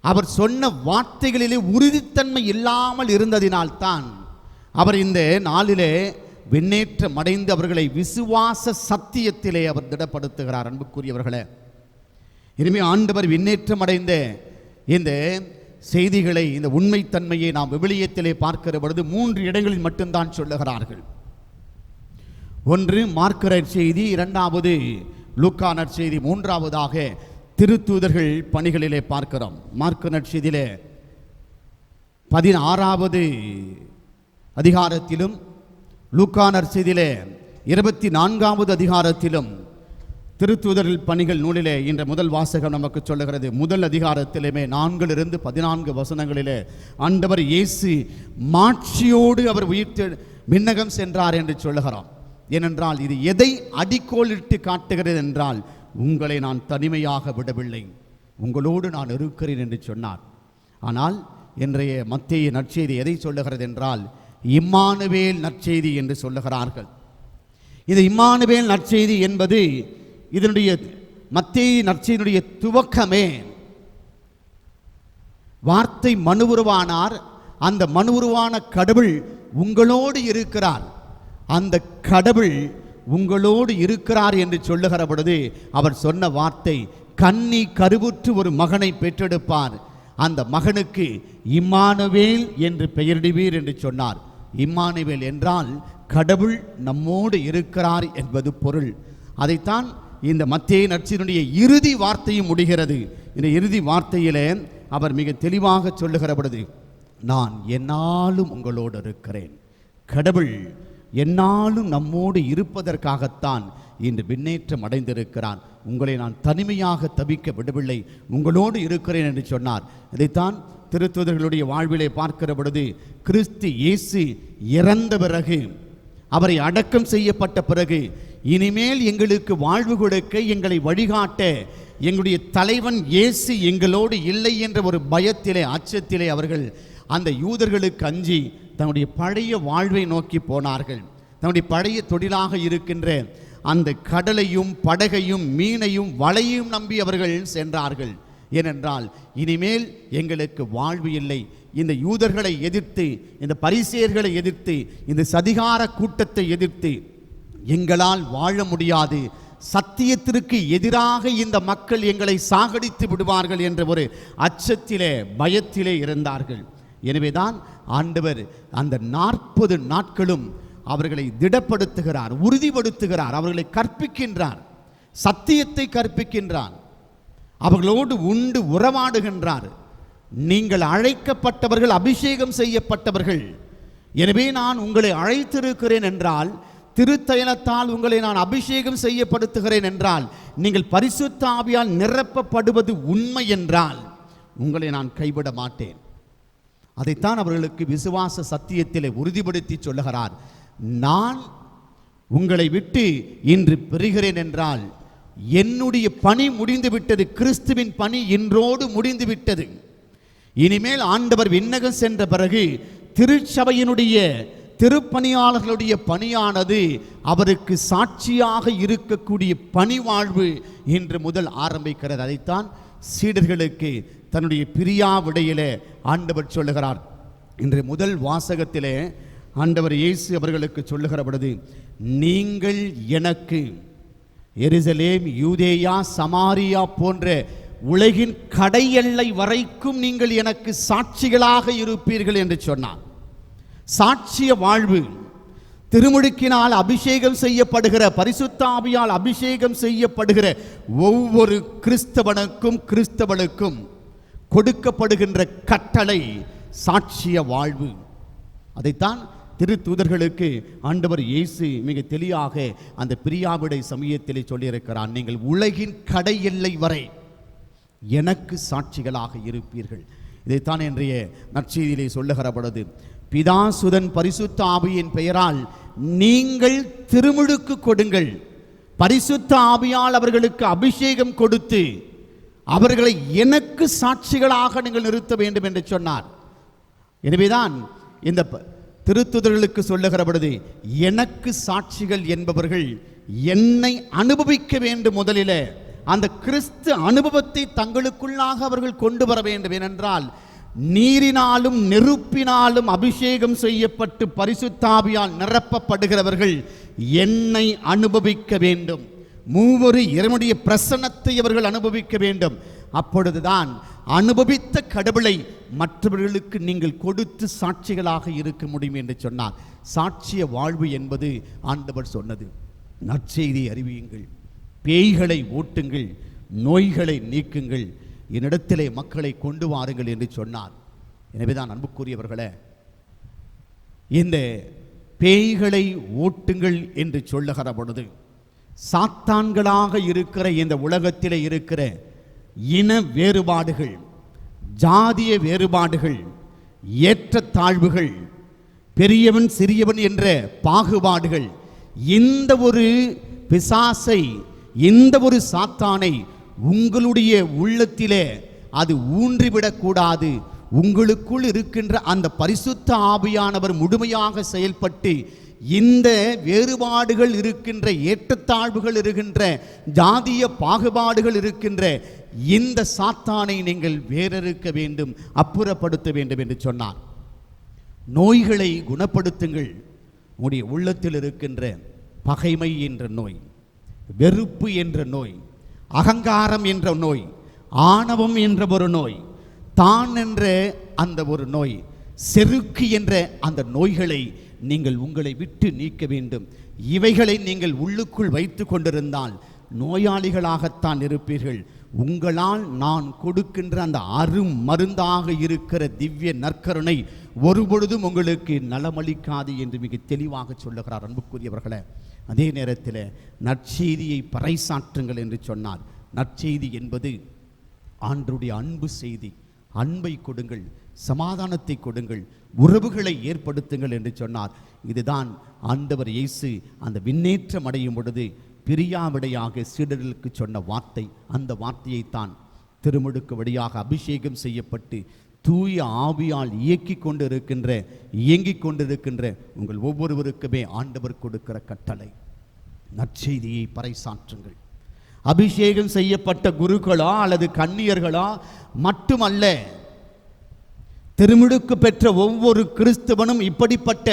அவர் சொன்ன வார்த்தைகளிலே உறுதித்தன்மை இல்லாமல் இருந்ததினால்தான் அவர் இந்த நாளிலே விண்ணேற்றம் அடைந்து அவர்களை விசுவாச சத்தியத்திலே அவர் திடப்படுத்துகிறார். அன்புக்குரியவர்களே, இனிமே ஆண்டவர் விண்ணேற்றம் அடைந்த இந்த செய்திகளை, இந்த உண்மைத்தன்மையை நாம் விவிலியத்திலே பார்க்கிற பொழுது 3 இடங்களில் மட்டும்தான் சொல்லுகிறார்கள். ஒன்று மார்க்கு நற்செய்தி, இரண்டாவது லூக்கா நற்செய்தி, மூன்றாவதாக திருத்தூதர்கள் பணிகளிலே பார்க்கிறோம். மார்க்கு நற்செய்தியிலே 16வது அதிகாரத்திலும் லூக்கா நற்செய்தியிலே 24வது அதிகாரத்திலும் திருத்தூதர்கள் பணிகள் நூலிலே என்ற முதல் வாசகம் நமக்கு சொல்லுகிறது. முதல் அதிகாரத்திலுமே 4 to 14 வசனங்களிலே ஆண்டவர் இயேசு மாட்சியோடு அவர் உயிர்த்து விண்ணகம் சென்றார் என்று சொல்லுகிறோம். ஏனென்றால் இது எதை அடிக்கோலிட்டு காட்டுகிறது என்றால், உங்களை நான் தனிமையாக விடவில்லை, உங்களோடு நான் இருக்கிறேன் என்று சொன்னார். ஆனால் இன்றைய மத்தேயு நற்செய்தி எதை சொல்லுகிறது என்றால், இம்மானுவேல் நற்செய்தி என்று சொல்லுகிறார்கள். இது இம்மானுவேல் நற்செய்தி என்பது இதனுடைய மத்தேயு நற்செய்தியினுடைய துவக்கமே. வார்த்தை மனுவுருவானார், அந்த மனுவுருவான கடவுள் உங்களோடு இருக்கிறார், அந்த கடவுள் உங்களோடு இருக்கிறார் என்று சொல்லுகிற பொழுது அவர் சொன்ன வார்த்தை, கன்னி கருவுற்று ஒரு மகனை பெற்றெடுப்பார், அந்த மகனுக்கு இம்மானுவேல் என்று பெயரிடுவீர் என்று சொன்னார். இம்மானுவேல் என்றால் கடவுள் நம்மோடு இருக்கிறார் என்பது பொருள். அதைத்தான் இந்த மத்தேயு நற்செய்தியினுடைய இறுதி வார்த்தையும் முடிகிறது. இந்த இறுதி வார்த்தையிலே அவர் மிக தெளிவாக சொல்லுகிற பொழுது, நான் என்னாலும் உங்களோடு இருக்கிறேன். கடவுள் என்னாலும் நம்மோடு இருப்பதற்காகத்தான் இன்று விண்ணேற்றம் அடைந்திருக்கிறான். உங்களை நான் தனிமையாக தவிக்க விடவில்லை, உங்களோடு இருக்கிறேன் என்று சொன்னார். இதைத்தான் திருத்தூதர்களுடைய வாழ்விலே பார்க்கிற பொழுது, கிறிஸ்து இயேசு இறந்த பிறகு, அவரை அடக்கம் செய்யப்பட்ட பிறகு, இனிமேல் எங்களுக்கு வாழ்வு கொடுக்க, எங்களை வழிகாட்ட எங்களுடைய தலைவன் இயேசு எங்களோடு இல்லை என்ற ஒரு பயத்திலே, அச்சத்திலே அவர்கள் அந்த யூதர்களுக்கு அஞ்சி தன்னுடைய பழைய வாழ்வை நோக்கி போனார்கள். தன்னுடைய பழைய தொழிலாக இருக்கின்ற அந்த கடலையும் படகையும் மீனையும் வலையும் நம்பி அவர்கள் சென்றார்கள். ஏனென்றால் இனிமேல் எங்களுக்கு வாழ்வு இல்லை, இந்த யூதர்களை எதிர்த்து, இந்த பரிசேயர்களை எதிர்த்து, இந்த சதிகார கூட்டத்தை எதிர்த்து எங்களால் வாழ முடியாது, சத்தியத்திற்கு எதிராக இந்த மக்கள் எங்களை சாகடித்து விடுவார்கள் என்ற ஒரு அச்சத்திலே, பயத்திலே இருந்தார்கள். எனவேதான் ஆண்டவர் அந்த 40 நாட்களும் அவர்களை திடப்படுத்துகிறார், உறுதிப்படுத்துகிறார், அவர்களை கற்பிக்கின்றார், சத்தியத்தை கற்பிக்கின்றார், அவர்களோடு உண்டு உறவாடுகின்றார். நீங்கள் அழைக்கப்பட்டவர்கள், அபிஷேகம் செய்யப்பட்டவர்கள், எனவே நான் உங்களை அழைத்திருக்கிறேன் என்றால், திருத்தயனத்தால் உங்களை நான் அபிஷேகம் செய்யப்படுத்துகிறேன் என்றால், நீங்கள் பரிசுத்த ஆவியால் நிரப்பப்படுவது உண்மை என்றால், உங்களை நான் கைவிட மாட்டேன். அதைத்தான் அவர்களுக்கு விசுவாச சத்தியத்திலே உறுதிப்படுத்தி சொல்லுகிறார். நான் உங்களை விட்டு இன்று பெறுகிறேன் என்றால், என்னுடைய பணி முடிந்து விட்டது, கிறிஸ்துவின் பணி இன்றோடு முடிந்து விட்டது. இனிமேல் ஆண்டவர் விண்ணகம் சென்ற பிறகு திருச்சபையினுடைய திருப்பணியாளர்களுடைய பணியானது அவருக்கு சாட்சியாக இருக்கக்கூடிய பணி வாழ்வு இன்று முதல் ஆரம்பிக்கிறது. அதைத்தான் சீடர்களுக்கு தன்னுடைய பிரியா விடையிலே ஆண்டவர் சொல்லுகிறார். இன்று முதல் வாசகத்திலே ஆண்டவர் இயேசு அவர்களுக்கு சொல்லுகிற பொழுது, நீங்கள் எனக்கு எருசலேம், யூதேயா, சமாரியா போன்ற உலகின் கடையெல்லை வரைக்கும் நீங்கள் எனக்கு சாட்சிகளாக இருப்பீர்கள் என்று சொன்னார். சாட்சிய வாழ்வு, திருமுழுக்கினால் அபிஷேகம் செய்யப்படுகிற, பரிசுத்த ஆவியால் அபிஷேகம் செய்யப்படுகிற ஒவ்வொரு கிறிஸ்தவனுக்கும் கொடுக்கப்படுகின்ற கட்டளை சாட்சிய வாழ்வு. அதைத்தான் திருத்தூதர்களுக்கு ஆண்டவர் இயேசு மிக தெளிவாக அந்த பிரியாவிடை சமயத்திலே சொல்லியிருக்கிறார். நீங்கள் உலகின் கடை எல்லை வரை எனக்கு சாட்சிகளாக இருப்பீர்கள். இதைத்தான் இன்றைய நற்செய்தியிலே சொல்லுகிற பொழுது, பிதா சுதன் பரிசுத்த ஆவியின் பெயரால் நீங்கள் திருமுழுக்கு கொடுங்கள், பரிசுத்த ஆவியால் அவர்களுக்கு அபிஷேகம் கொடுத்து அவர்களை எனக்கு சாட்சிகளாக நீங்கள் நிறுத்த வேண்டும் என்று சொன்னார். எனவேதான் இந்த திருத்துதர்களுக்கு சொல்லுகிற பொழுது, எனக்கு சாட்சிகள் என்பவர்கள் என்னை அனுபவிக்க வேண்டும். முதலில் அந்த கிறிஸ்து அனுபவத்தை தங்களுக்குள்ளாக அவர்கள் கொண்டு வர வேண்டும். ஏனென்றால் நீரினாலும் நெருப்பினாலும் அபிஷேகம் செய்யப்பட்டு பரிசுத்த ஆவியால் நிரப்பப்படுகிறவர்கள் என்னை அனுபவிக்க வேண்டும். மூவரு இறைவனுடைய பிரசன்னத்தை அவர்கள் அனுபவிக்க வேண்டும். அப்பொழுதுதான் அனுபவித்த கடவுளை மற்றவர்களுக்கு நீங்கள் கொடுத்து சாட்சிகளாக இருக்க முடியும் என்று சொன்னார். சாட்சிய வாழ்வு என்பது ஆண்டவர் சொன்னது. நற்செய்தி அறிவியுங்கள், பேய்களை ஓட்டுங்கள், நோய்களை நீக்குங்கள், என்னிடத்திலே மக்களை கொண்டு வாருங்கள் என்று சொன்னார். எனவேதான் அன்புக்குரியவர்களே, இந்த பேய்களை ஓட்டுங்கள் என்று சொல்லுகிற பொழுது சாத்தான்களாக இருக்கிற இந்த உலகத்திலே இருக்கிற இன வேறுபாடுகள், ஜாதிய வேறுபாடுகள், ஏற்றத்தாழ்வுகள், பெரியவன் சிறியவன் என்ற பாகுபாடுகள், இந்த ஒரு பிசாசை, இந்த ஒரு சாத்தானை உங்களுடைய உள்ளத்திலே அது ஊன்றிவிடக்கூடாது. உங்களுக்குள் இருக்கின்ற அந்த பரிசுத்த ஆவியானவர் முழுமையாக செயல்பட்டு இந்த வேறுபாடுகள் இருக்கின்ற, ஏற்றத்தாழ்வுகள் இருக்கின்ற, ஜாதிய பாகுபாடுகள் இருக்கின்ற இந்த சாத்தானை நீங்கள் வேறறுக்க வேண்டும், அப்புறப்படுத்த வேண்டும் என்று சொன்னார். நோய்களை குணப்படுத்துங்கள். உடைய உள்ளத்தில் இருக்கின்ற பகைமை என்ற நோய், வெறுப்பு என்ற நோய், அகங்காரம் என்ற நோய், ஆணவம் என்ற ஒரு நோய், தான் என்ற அந்த ஒரு நோய், செருக்கு என்ற அந்த நோய்களை நீங்கள் உங்களை விட்டு நீக்க வேண்டும். இவைகளை நீங்கள் உள்ளுக்குள் வைத்து கொண்டிருந்தால் நோயாளிகளாகத்தான் இருப்பீர்கள். உங்களால் நான் கொடுக்கின்ற அந்த அருமருந்தாக இருக்கிற திவ்ய நற்கருணை ஒருபொழுதும் உங்களுக்கு நலமளிக்காது என்று மிக தெளிவாக சொல்லுகிறார். அன்புக்குரியவர்களே, அதே நேரத்தில் நற்செய்தியை பறைசாற்றுங்கள் என்று சொன்னார். நற்செய்தி என்பது ஆண்டவருடைய அன்பு செய்தி. அன்பை கொடுங்கள், சமாதானத்தை கொடுங்கள், உறவுகளை ஏற்படுத்துங்கள் என்று சொன்னார். இதுதான் ஆண்டவர் இயேசு அந்த விண்ணேற்றம் அடையும் பொழுது பிரியாவிடையாக சீடர்களுக்கு சொன்ன வார்த்தை. அந்த வார்த்தையைத்தான் திருமுழுக்கு வழியாக அபிஷேகம் செய்யப்பட்டு தூய ஆவியால் இயங்கிக் கொண்டிருக்கின்ற உங்கள் ஒவ்வொருவருக்குமே ஆண்டவர் கொடுக்கிற கட்டளை, நற்செய்தியை பறைசாற்றுங்கள். அபிஷேகம் செய்யப்பட்ட குருக்களா அல்லது கன்னியர்களா மட்டுமல்ல, திருமுழுக்கு பெற்ற ஒவ்வொரு கிறிஸ்துவனும் இப்படிப்பட்ட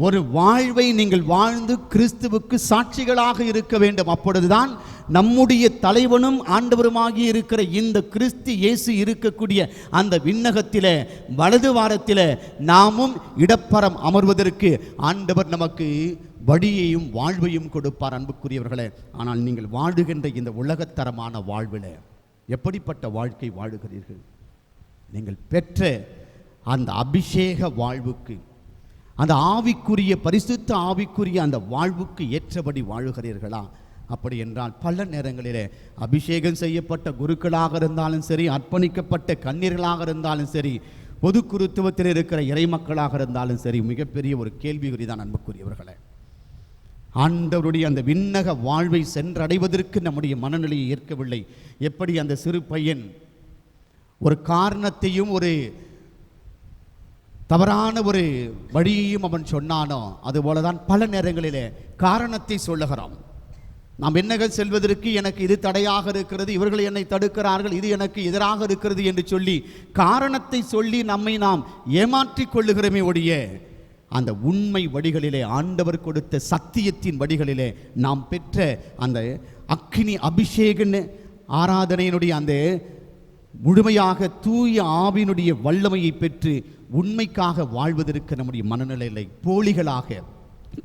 ஒரு வாழ்வை நீங்கள் வாழ்ந்து கிறிஸ்துவுக்கு சாட்சிகளாக இருக்க வேண்டும். அப்பொழுதுதான் நம்முடைய தலைவனும் ஆண்டவருமாகி இருக்கிற இந்த கிறிஸ்து இயேசு இருக்கக்கூடிய அந்த விண்ணகத்திலே வலது வாரத்தில் நாமும் இடப்பரம் அமர்வதற்கு ஆண்டவர் நமக்கு வழியையும் வாழ்வையும் கொடுப்பார். அன்புக்குரியவர்களே, ஆனால் நீங்கள் வாழுகின்ற இந்த உலகத்தரமான வாழ்வில் எப்படிப்பட்ட வாழ்க்கை வாழுகிறீர்கள்? நீங்கள் பெற்ற அந்த அபிஷேக வாழ்வுக்கு, அந்த ஆவிக்குரிய பரிசுத்த ஆவிக்குரிய அந்த வாழ்வுக்கு ஏற்றபடி வாழுகிறீர்களா? அப்படி என்றால் பல நேரங்களிலே அபிஷேகம் செய்யப்பட்ட குருக்களாக இருந்தாலும் சரி, அர்ப்பணிக்கப்பட்ட கன்னியர்களாக இருந்தாலும் சரி, பொது குருத்துவத்தில் இருக்கிற இறைமக்களாக இருந்தாலும் சரி, மிகப்பெரிய ஒரு கேள்விக்குறிதான் அன்புக்குரியவர்களே. ஆண்டவருடைய அந்த விண்ணக வாழ்வை சென்றடைவதற்கு நம்முடைய மனநிலையை ஏற்கவில்லை. எப்படி அந்த சிறு பையன் ஒரு காரணத்தையும் ஒரு தவறான ஒரு வழியையும் அவன் சொன்னானோ, அதுபோலதான் பல நேரங்களிலே காரணத்தை சொல்லுகிறோம். நாம் விண்ணகம் செல்வதற்கு எனக்கு இது தடையாக இருக்கிறது, இவர்கள் என்னை தடுக்கிறார்கள், இது எனக்கு எதிராக இருக்கிறது என்று சொல்லி காரணத்தை சொல்லி நம்மை நாம் ஏமாற்றிக் கொள்ளுகிறோமே ஒழிய, அந்த உண்மை வழிகளிலே, ஆண்டவர் கொடுத்த சத்தியத்தின் வழிகளிலே நாம் பெற்ற அந்த அக்கினி அபிஷேக ஆராதனையினுடைய அந்த முழுமையாக தூய ஆவியினுடைய வல்லமையை பெற்று உண்மைக்காக வாழ்வதற்கு நம்முடைய மனநிலையை போலிகளாக,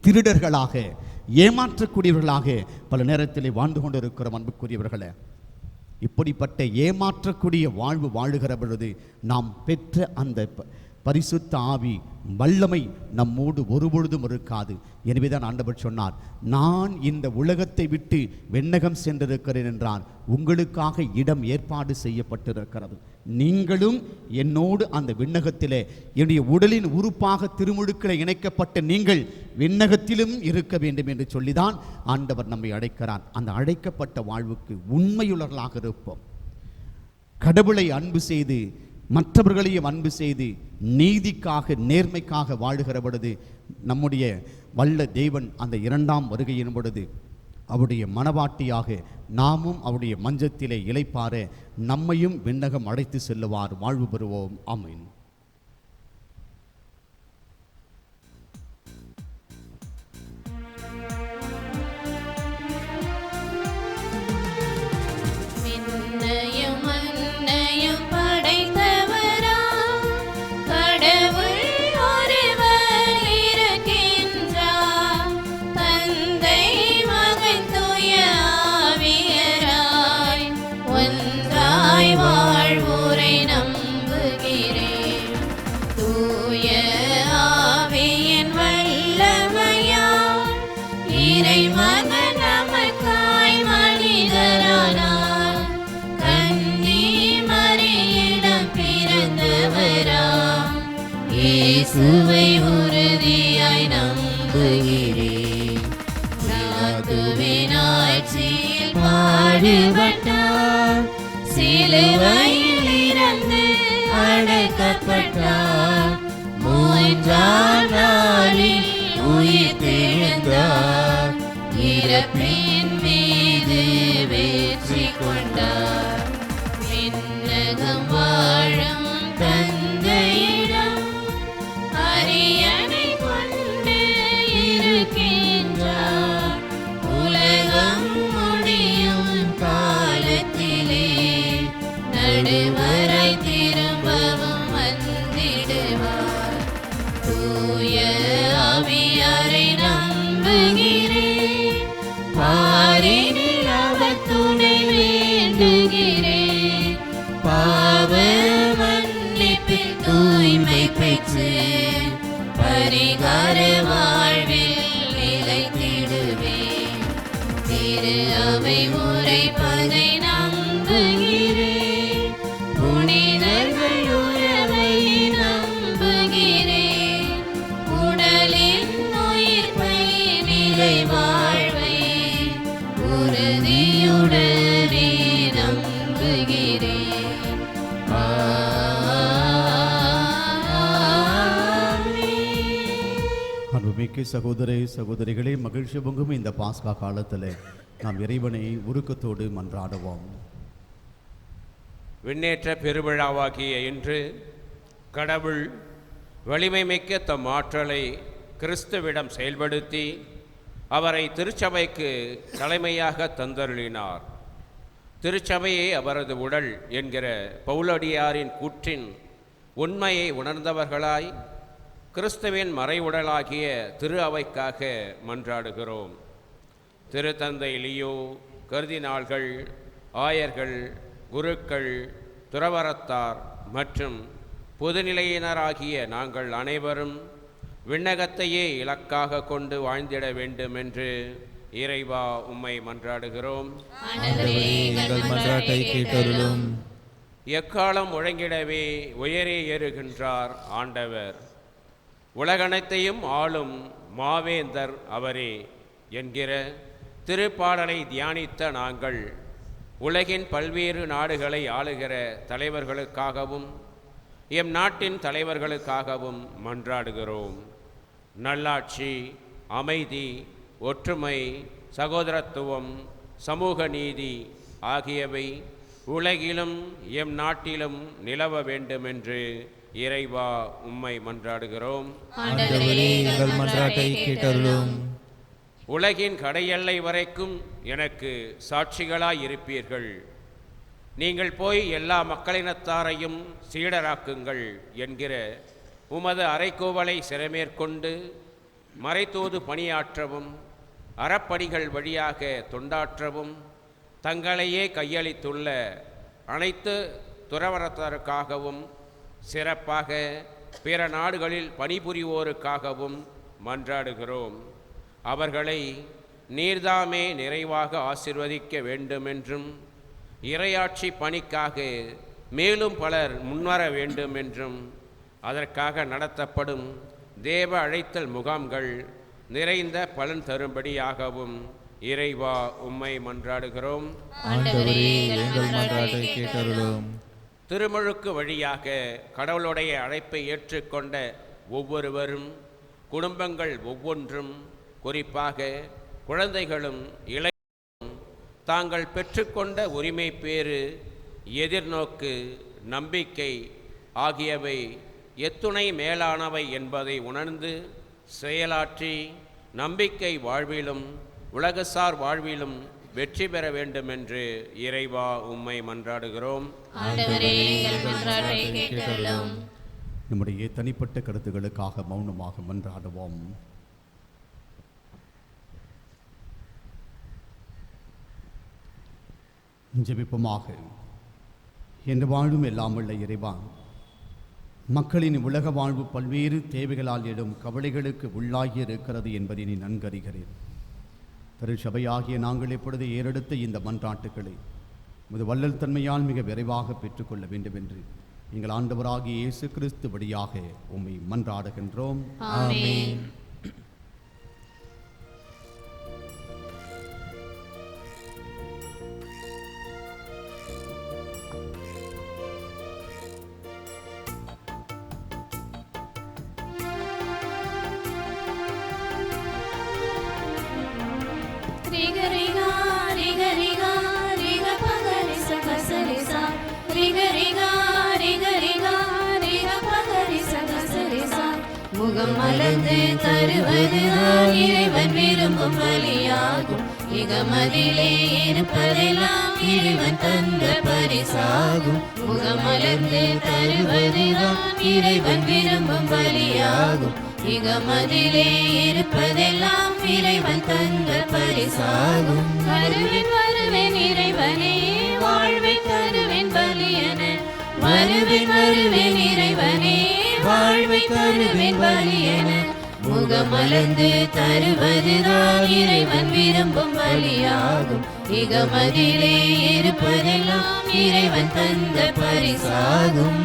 திருடர்களாக, ஏமாற்றக்கூடியவர்களாக பல நேரத்திலே வாழ்ந்து கொண்டிருக்கிறோம். அன்புக்குரியவர்களே, இப்படிப்பட்ட ஏமாற்றக்கூடிய வாழ்வு வாழுகிற பொழுது நாம் பெற்ற அந்த பரிசுத்த ஆவி வல்லமை நம்மோடு ஒருபொழுதும் இருக்காது. எனவேதான் ஆண்டவர் சொன்னார், நான் இந்த உலகத்தை விட்டு விண்ணகம் சென்றிருக்கிறேன் என்றால் உங்களுக்காக இடம் ஏற்பாடு செய்யப்பட்டிருக்கிறது. நீங்களும் என்னோடு அந்த விண்ணகத்திலே, என்னுடைய உடலின் உறுப்பாக திருமுழுக்கில் இணைக்கப்பட்ட நீங்கள் விண்ணகத்திலும் இருக்க வேண்டும் என்று சொல்லிதான் ஆண்டவர் நம்மை அழைக்கிறார். அந்த அழைக்கப்பட்ட வாழ்வுக்கு உண்மையுள்ளவர்களாக இருப்போம். கடவுளை அன்பு செய்து, மற்றவர்களையும் அன்பு செய்து, நீதிக்காக, நேர்மைக்காக வாழுகிற பொழுது நம்முடைய வல்ல தேவன் அந்த இரண்டாம் வருகையின் பொழுது அவருடைய மனவாட்டியாக நாமும் அவருடைய மஞ்சத்திலே இளைப்பார நம்மையும் விண்ணகம் அழைத்து செல்லுவார். வாழ்வு பெறுவோம். ஆமென்.
விண்ணயம் இயேசுவை உறுதியாய் நம்புகிறேன். பிலாத்துவின் ஆட்சியில் பாடுபட்டார், சிலுவையில் இறந்து அடக்கப்பட்டார், மூன்றாம் நாளில் உயிர்த்தெழுந்தார், இறப்பின் மீது வெற்றி கொண்டார். விண்ணகம் வாழும் தந்தையிடம் அரியணை கொண்டு இருக்கின்றார், உலகம் முடியும் காலத்திலே நடுவரை திரும்பவும் வந்திடுவார். தூய ஆவியாரை நம்புகிறேன், பாரினில் அவர் துணை வேண்டுகிறேன், பாவ மன்னிப்பில் தூய்மை பெற்று பரிகார வாழ்வில் நிலைத்திடுவேன். திரு அவை உரைப்பதை நம்புகிறேன், புனிதர்கள் உறவை நம்புகிறேன், உடலின் உயிர்ப்பை நிலை வாழ்வை உறுதியுடனே நம்புகிறேன்.
அன்புமிக்க சகோதர சகோதரிகளே, மகிழ்ச்சி பொங்கும் இந்த பாஸ்கா காலத்தில் நாம் இறைவனை உருக்கத்தோடு மன்றாடுவோம்.
விண்ணேற்ற பெருவிழாவாகிய இன்று கடவுள் வலிமை மிக்க தம் ஆற்றலை கிறிஸ்துவிடம் செயல்படுத்தி அவரை திருச்சபைக்கு தலைமையாக தந்தருளினார். திருச்சபையே அவரது உடல் என்கிற பவுலடியாரின் கூற்றின் உண்மையை உணர்ந்தவர்களாய் கிறிஸ்துவின் மறைவுடலாகிய திரு அவைக்காக மன்றாடுகிறோம். திருத்தந்தை லியோ, கர்தினால்கள், ஆயர்கள், குருக்கள், துறவரத்தார் மற்றும் பொதுநிலையினராகிய நாங்கள் அனைவரும் விண்ணகத்தையே இலக்காக கொண்டு வாழ்ந்திட வேண்டும் என்று இறைவா உம்மை மன்றாடுகிறோம்.
எங்கள் மன்றாட்டை கேட்டருளும்.
எக்காலம் முழங்கிடவே உயரே ஏறுகின்றார் ஆண்டவர், உலகனைத்தையும் ஆளும் மாவேந்தர் அவரே என்கிற திருப்பாடலை தியானித்த நாங்கள் உலகின் பல்வேறு நாடுகளை ஆளுகிற தலைவர்களுக்காகவும் எம் நாட்டின் தலைவர்களுக்காகவும் மன்றாடுகிறோம். நல்லாட்சி, அமைதி, ஒற்றுமை, சகோதரத்துவம், சமூக நீதி ஆகியவை உலகிலும் எம் நாட்டிலும் நிலவ வேண்டுமென்று இறைவா உம்மை மன்றாடுகிறோம்.
எங்கள் மன்றாட்டை கேட்டருளும்.
உலகின் கடையெல்லை வரைக்கும் எனக்கு சாட்சிகளாய் இருப்பீர்கள். நீங்கள் போய் எல்லா மக்களினத்தாரையும் சீடராக்குங்கள் என்கிற உமது அறைகூவலை சிறமேற்கொண்டு மறைத்தூது பணியாற்றவும் அறப்பணிகள் வழியாக தொண்டாற்றவும் தங்களையே கையளித்துள்ள அனைத்து துறவரத்தாருக்காகவும் சிறப்பாக பிற நாடுகளில் பணிபுரிவோருக்காகவும் மன்றாடுகிறோம். அவர்களை நீர்தாமே நிறைவாக ஆசிர்வதிக்க வேண்டுமென்றும் இறையாட்சி பணிக்காக மேலும் பலர் முன்வர வேண்டுமென்றும் அதற்காக நடத்தப்படும் தேவ அழைத்தல் முகாம்கள் நிறைந்த பலன் தரும்படியாகவும் இறைவா உம்மை மன்றாடுகிறோம்.
எங்கள் மன்றாட்டை கேட்டருளும்.
திருமுழுக்கு வழியாக கடவுளுடைய அழைப்பை ஏற்றுக்கொண்ட ஒவ்வொருவரும், குடும்பங்கள் ஒவ்வொன்றும், குறிப்பாக குழந்தைகளும் இளைஞர்களும் தாங்கள் பெற்றுக்கொண்ட உரிமை பேறு, எதிர்நோக்கு, நம்பிக்கை ஆகியவை எத்துணை மேலானவை என்பதை உணர்ந்து செயலாற்றி நம்பிக்கை வாழ்விலும் உலகசார் வாழ்விலும் வெற்றி பெற வேண்டுமென்று இறைவா உம்மை மன்றாடுகிறோம்.
நம்முடைய தனிப்பட்ட கருத்துக்களுக்காக மௌனமாக மன்றாடுவோம். ஜெபிப்போமாக. என்று வாழும் எல்லாம் உள்ள இறைவா, மக்களின் உலக வாழ்வு பல்வேறு தேவைகளால் எழும் கவலைகளுக்கு உள்ளாகி இருக்கிறது என்பதை நீ நன்கறிகிறேன். திருச்சபையாகிய நாங்கள் எப்பொழுது ஏறெடுத்த இந்த மன்றாட்டுக்களை முது வள்ளல் தன்மையால் மிக விரைவாக பெற்றுக்கொள்ள வேண்டும் என்று எங்கள் ஆண்டவராகிய இயேசு கிறிஸ்து வழியாக உம்மை மன்றாடுகின்றோம்.
ஆமென்.
ரிக ரிகா ரிக ரிகா ரிக பகரி சகசரிசா ரிக ரிகா ரிக ரிகா ரிக பகரி சகசரிசா முகம் மலர்ந்து தருவதுதான் இறைவன் விரும்பும் பலியாகும். இகமதிலே இருப்பதெல்லாம் இறைவன் தந்த பரிசாகும். முகம் மலர்ந்து தருவதுதான் இறைவன் விரும்பும் பலியாகும். இகமதிலே இருப்பதெல்லாம் இறைவன் தந்த பரிசாகும். வருவேன் வருவேன் இறைவனே வாழ்வை தருவேன் பலியென. வருவேன் வருவேன் இறைவனே வாழ்வை தருவேன் பலியென. முகமலர்ந்து தருவதுதான் இறைவன் விரும்பும் பலியாகும். இகமதிலே இருப்பதெல்லாம் இறைவன் தந்த பரிசாகும்.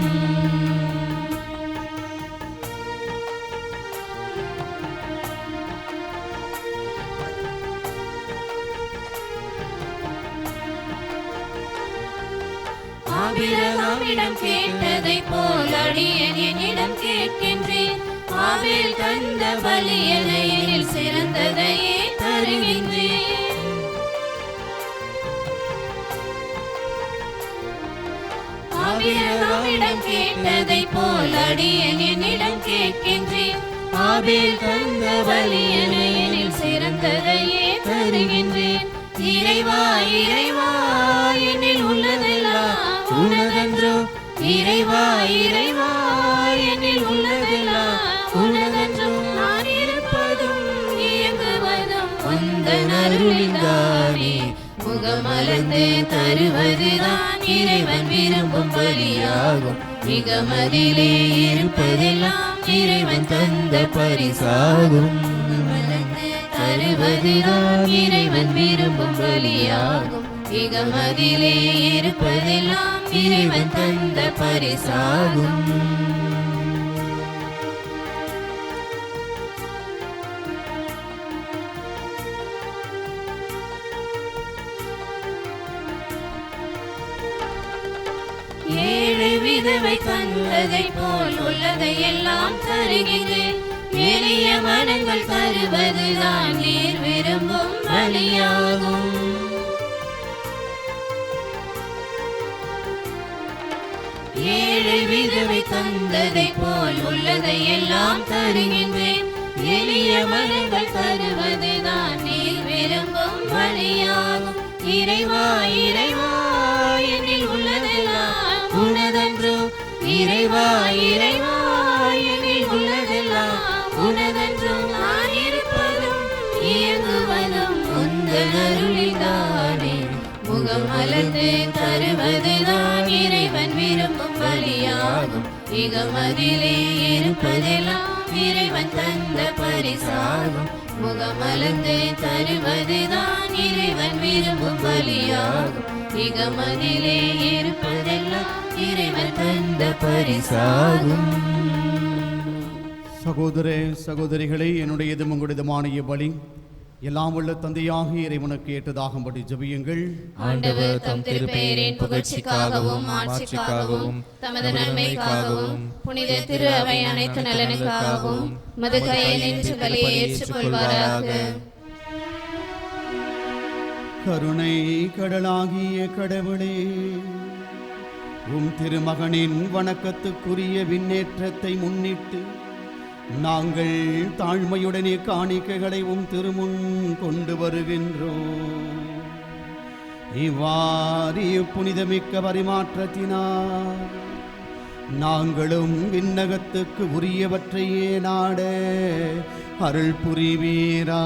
ஆபிரகாமிடம் கேட்டதை போல் அடியேன் என்னிடம் கேட்கின்றேன். ஆபேல் தந்த பலியனையில் சிறந்ததையே தருகின்றேன். ஆபிரகாமிடம் கேட்டதை போல் அடியேன் என்னிடம் கேட்கின்றேன். ஆபேல் தந்த பலியனையில் சிறந்ததையே தருகின்றேன். இறைவா இறைவா என்னில் உள்ளதெல்லாம் உனதன்றோ. இறைவா இறைவா என்னில் உள்ளதெல்லாம் உனதன்றோ. நான் இருப்பதும் இயங்குவதும் உந்தன் அருளில்தானே. முகமலர்ந்து தருவதுதான் இறைவன் விரும்பும் பலியாகும். இகமதிலே இருப்பதெல்லாம் இறைவன் தந்த பரிசாகும். தருவதுதான் இறைவன் விரும்பும் பலியாகும். இகமதிலே இருப்பதெல்லாம் இறைவன் தந்த பரிசாகும். ஏழை விதவை தந்ததை போல் உள்ளதை எல்லாம் தருகிறேன். எளிய மனங்கள் தருவதுதான் நீர் விரும்பும் பலியாகும். ஏழை விதவை தந்ததை போல் உள்ளதை எல்லாம் தருகின்றேன். எளிய மனங்கள் தருவதுதான் நீர் விரும்பும் பலியாகும். இறைவா இறைவா என்னில் உள்ளதெல்லாம் உனதன்றோ. இறைவா இறைவா என்னில் உள்ளதெல்லாம் உனதன்றோ. நான் இருப்பதும் இயங்குவதும் உந்தன் அருளில்தானே. முகம் மலர்ந்து தருவதுதான் இறைவன் விரும்பும் பலியாகும். இகமதிலே இருப்பதெல்லாம் இறைவன் தந்த பரிசாகும். முகமலர்ந்து தருவதுதான் இறைவன் விரும்பும் பலியாகும். இகமதிலே இருப்பதெல்லாம் இறைவன் தந்த பரிசாகும்.
சகோதர சகோதரிகளே, என்னுடையதும் உங்களுடையதுமான பலி எல்லாம் உள்ள தந்தையாக இறைவனுக்கு ஏற்றதாகும்படி ஜெபியுங்கள்.
ஆண்டவர் தம் திருப்பெயரின் புகழ்ச்சிக்காகவும் ஆட்சிக்காகவும் தமது நன்மைக்காகவும் புனித திரு அவை அனைத்து நலனுக்காகவும் மது கையில் நின்று பலியை ஏற்றுக்கொள்வாராக.
கருணை கடலாகிய கடவுளே, உம் திருமகனின் வணக்கத்துக்குரிய விண்ணேற்றத்தை முன்னிட்டு நாங்கள் தாழ்மையுடனே காணிக்கைகளை உம் திருமுன் கொண்டு வருகின்றோம். இவ்வாறு புனிதமிக்க பரிமாற்றத்தினால் நாங்களும் விண்ணகத்துக்கு உரியவற்றையே நாட அருள் புரிவீராக.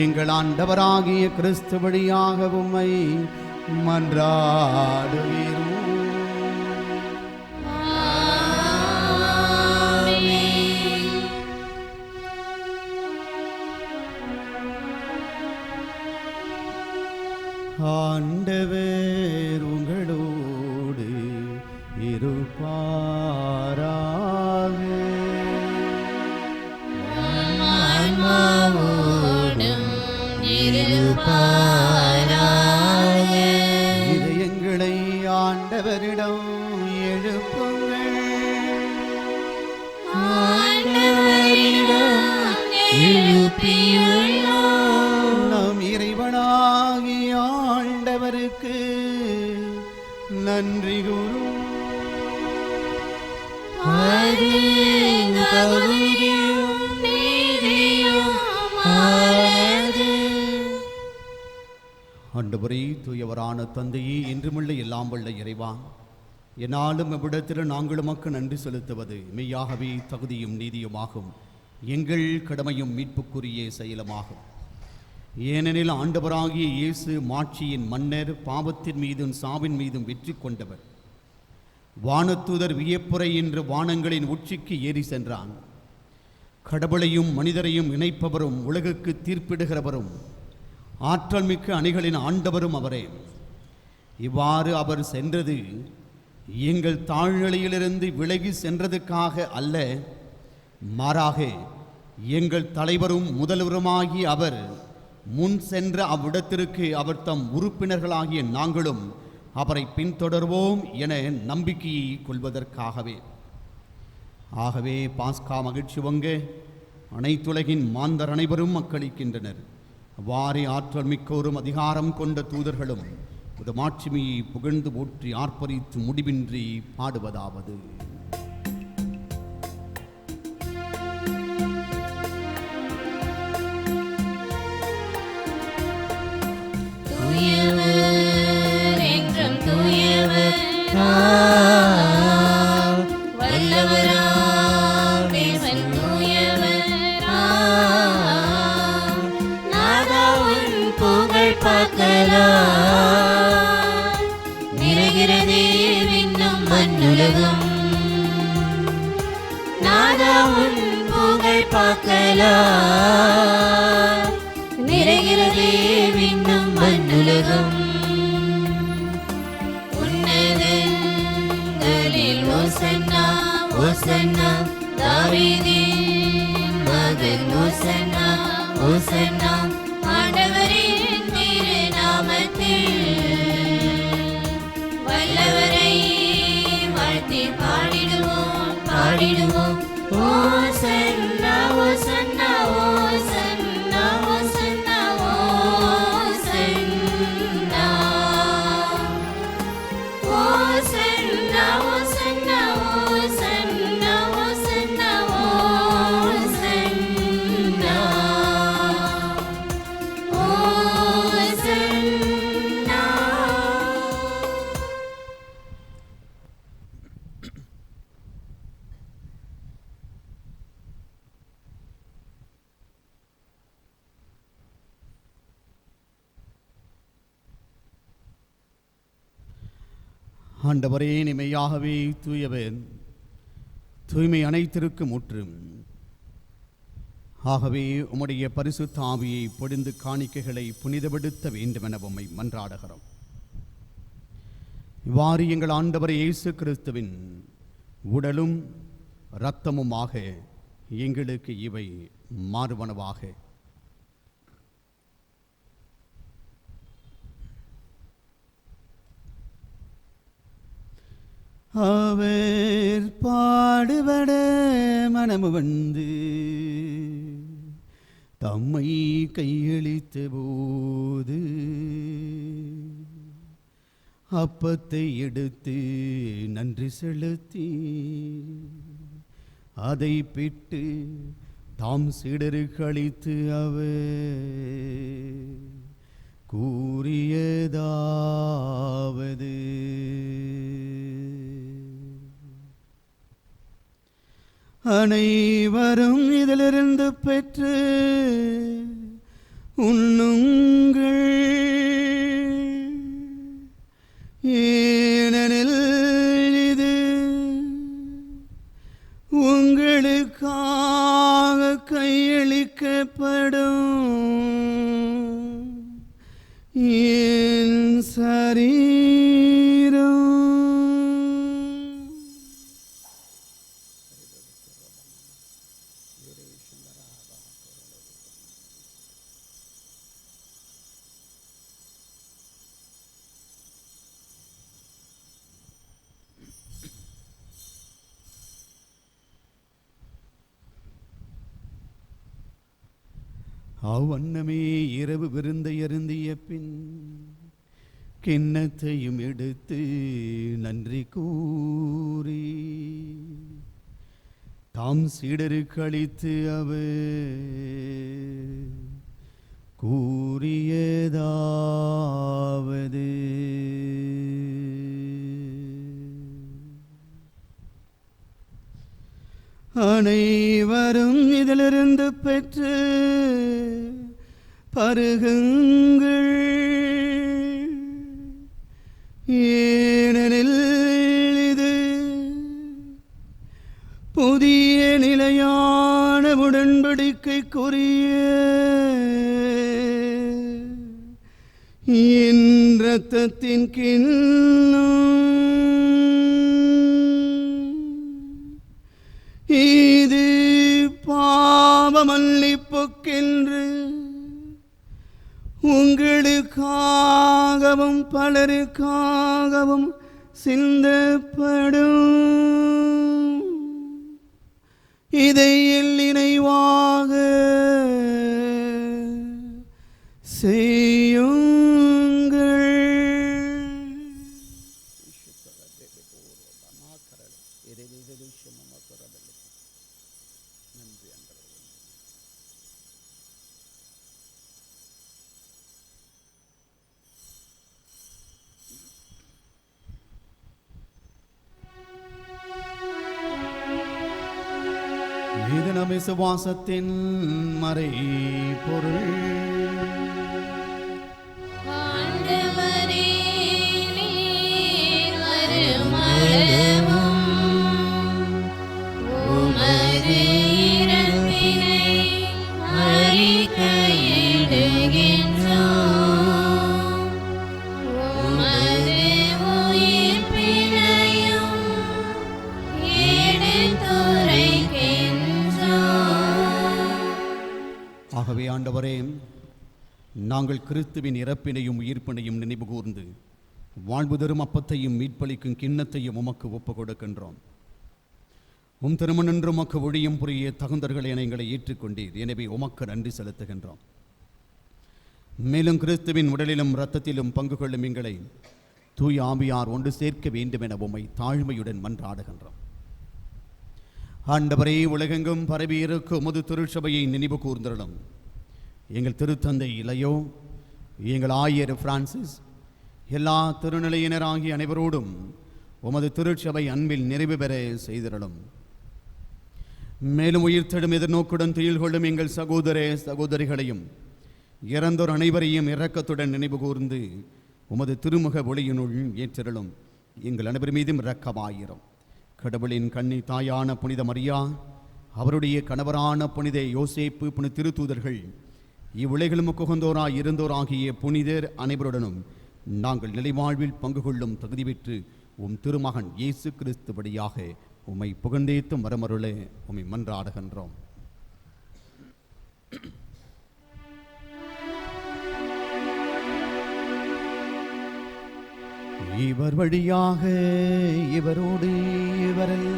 எங்கள் ஆண்டவராகிய கிறிஸ்து வழியாக உம்மை மன்றாடுவீரோ. ஆண்டவர் உங்களோடு இருப்பாராக.
ஆன்மாவோடும் இருப்பாராக.
இதயங்களை ஆண்டவரிடம் எழுப்புங்கள்.
ஆண்டவரிடம் எழுப்பியுள்ளோம்.
நம் இறைவனாகிய ஆண்டவருக்கு நன்றி கூறும்.
அது தகுதியும் நீதியுமானது.
ஆண்டவரே, தூயவரான தந்தையே, என்றுமுள்ள எல்லாம் வல்ல இறைவா, என்னாலும் இவ்விடத்தில் நாங்கள் உமக்கு நன்றி செலுத்துவது மெய்யாகவே தகுதியும் நீதியுமாகும், எங்கள் கடமையும் மீட்புக்குரிய செயலுமாகும். ஏனெனில் ஆண்டவராகிய இயேசு மாட்சியின் மன்னர், பாவத்தின் மீதும் சாவின் மீதும் வெற்றி கொண்டவர். வானதூதர் வியப்புரை என்று வானங்களின் உச்சிக்கு ஏறி சென்றான். கடவுளையும் மனிதரையும் இணைப்பவரும் உலகுக்கு தீர்ப்பிடுகிறவரும் ஆற்றல் மிக்க அணிகளின் ஆண்டவரும் அவரே. இவ்வாறு அவர் சென்றது எங்கள் தாழ்நிலையிலிருந்து விலகி சென்றதுக்காக அல்ல, மாறாக எங்கள் தலைவரும் முதல்வருமாகிய அவர் முன் சென்ற அவ்விடத்திற்கு அவர் தம் உறுப்பினர்களாகிய நாங்களும் அவரை பின்தொடர்வோம் என நம்பிக்கையை கொள்வதற்காகவே. ஆகவே பாஸ்கா மகிழ்ச்சி வங்க அனைத்துலகின் மாந்தர் அனைவரும் மக்களிக்கின்றனர். வாரி ஆற்றல் மிக்கோரும் அதிகாரம் கொண்ட தூதர்களும் இது மாட்சிமையை புகழ்ந்து போற்றி ஆர்ப்பரித்து முடிவின்றி பாடுவதாவது.
தூயவர் என்றும் தூயவர், வல்லவராம் தேவன் தூயவர். நாதா உன் புகழ் பார்க்கலாம், நிறைகிறதே விண்ணும் மண்ணுலகும். நாதா உன் புகழ் பார்க்கலாம், நிறைகிறதே விண்ணும் மண்ணுலகம். உன்னதங்களில் ஓசன்னா ஓசன்னா, தாவீதின் மகன் ஓசன்னா ஓசன்னா. ஆண்டவரின் திருநாமத்தில் வல்லவரை வாழ்த்தி பாடிடுவோம் பாடிடுவோம். ஓசன்னா ஓசன்னா ஓசன்னா ஓசன்னா ஓசன்னா. ஓசன்னா ஓசன்னா ஓசன்னா ஓசன்னா ஓசன்னா ஓசன்னா.
ஆண்டவரே, நிமையாகவே தூயவர், தூய்மை அனைத்திற்கும் முற்றும். ஆகவே உம்முடைய பரிசுத்த ஆவியை பொழிந்து காணிக்கைகளை புனிதப்படுத்த வேண்டுமென உம்மை மன்றாடுகிறோம். இவ்வாறு எங்கள் ஆண்டவர் இயேசு கிறிஸ்துவின் உடலும் இரத்தமுமாக எங்களுக்கு இவை மாறுவனவாக. அவர் பாடுபட மனமு வந்து தம்மை கையளித்த போது அப்பத்தை எடுத்து நன்றி செலுத்தி அதை பிட்டு தாம் சீடருக்கு அளித்து அவர் கூறியதாவது: அனைவரும் இதிலிருந்து பெற்று உண்ணுங்கள், ஏனெனில் இது உங்களுக்காக கையளிக்கப்படும் என் சரீரம். அவ்வண்ணமே இரவு விருந்தை அருந்திய பின் கிண்ணத்தையும் எடுத்து நன்றி கூறி தாம் சீடருக்கு அளித்து அவர் கூறியதாவது: அனைவரும் இதிலிருந்து பெற்று பருகுங்கள், ஏனெனில் இது புதிய நிலையான உடன்படிக்கைக்குரிய என் இரத்தத்தின் கிண்ணம். இது பாவ மன்னிப்புக்கென்று உங்களுக்காகவும் பலருக்காகவும் சிந்தப்படும். இதை என் நினைவாக செய்யுங்கள். இது நம் விசுவாசத்தின் மறை பொருள்.
ஆண்டவரே, நீர் வருமளவும் உமது இறப்பினை அறிக்கையிடுகின்றோம். உமது உயிர்ப்பினையும்
ஆகவே ஆண்டவரே, நாங்கள் கிறிஸ்துவின் இறப்பினையும் உயிர்ப்பினையும் நினைவு கூர்ந்து வாழ்வு தரும் அப்பத்தையும் மீட்பளிக்கும் கிண்ணத்தையும் உமக்கு ஒப்புக் கொடுக்கின்றோம். உம் திருமணன்று உமக்கு ஒழியும் புரிய தகுந்தர்களை எங்களை ஏற்றுக்கொண்டீர். எனவே உமக்கு நன்றி செலுத்துகின்றோம். மேலும் கிறிஸ்துவின் உடலிலும் இரத்தத்திலும் பங்கு கொள்ளும் எங்களை தூய் ஆவியார் ஒன்று சேர்க்க வேண்டும் என உம்மை தாழ்மையுடன் மன்றாடுகின்றோம். ஆண்டவரே, உலகெங்கும் பரவி இருக்கும் உமது திருச்சபையை நினைவு கூர்ந்தருளும். எங்கள் திருத்தந்தை இளையோ, எங்கள் ஆயர் பிரான்சிஸ், எல்லா திருநிலையினராகிய அனைவரோடும் உமது திருச்சபை அன்பில் நிறைவு பெற செய்திருளும். மேலும் உயிர்த்தெடும் எதிர்நோக்குடன் துயில் கொள்ளும் எங்கள் சகோதர சகோதரிகளையும் இறந்தோர் அனைவரையும் இரக்கத்துடன் நினைவு கூர்ந்து உமது திருமுக ஒளியினுள் ஏற்றிருளும். எங்கள் அனைவர் மீதும் இரக்கமாயிரும். கடவுளின் கன்னி தாயான புனித மரியா, அவருடைய கணவரான புனித யோசேப்பு, புனித திருத்தூதர்கள், இவ்வுலகிலும் குகந்தோராய் இருந்தோராகிய புனிதர் அனைவருடனும் நாங்கள் நிலைவாழ்வில் பங்கு கொள்ளும் தகுதி பெற்று உம் திருமகன் இயேசு கிறிஸ்து வழியாக உம்மை புகழ்ந்தேத்தும் வரமருளே உம்மை மன்றாடுகின்றோம். இவர் வழியாக இவரோடு இவரில்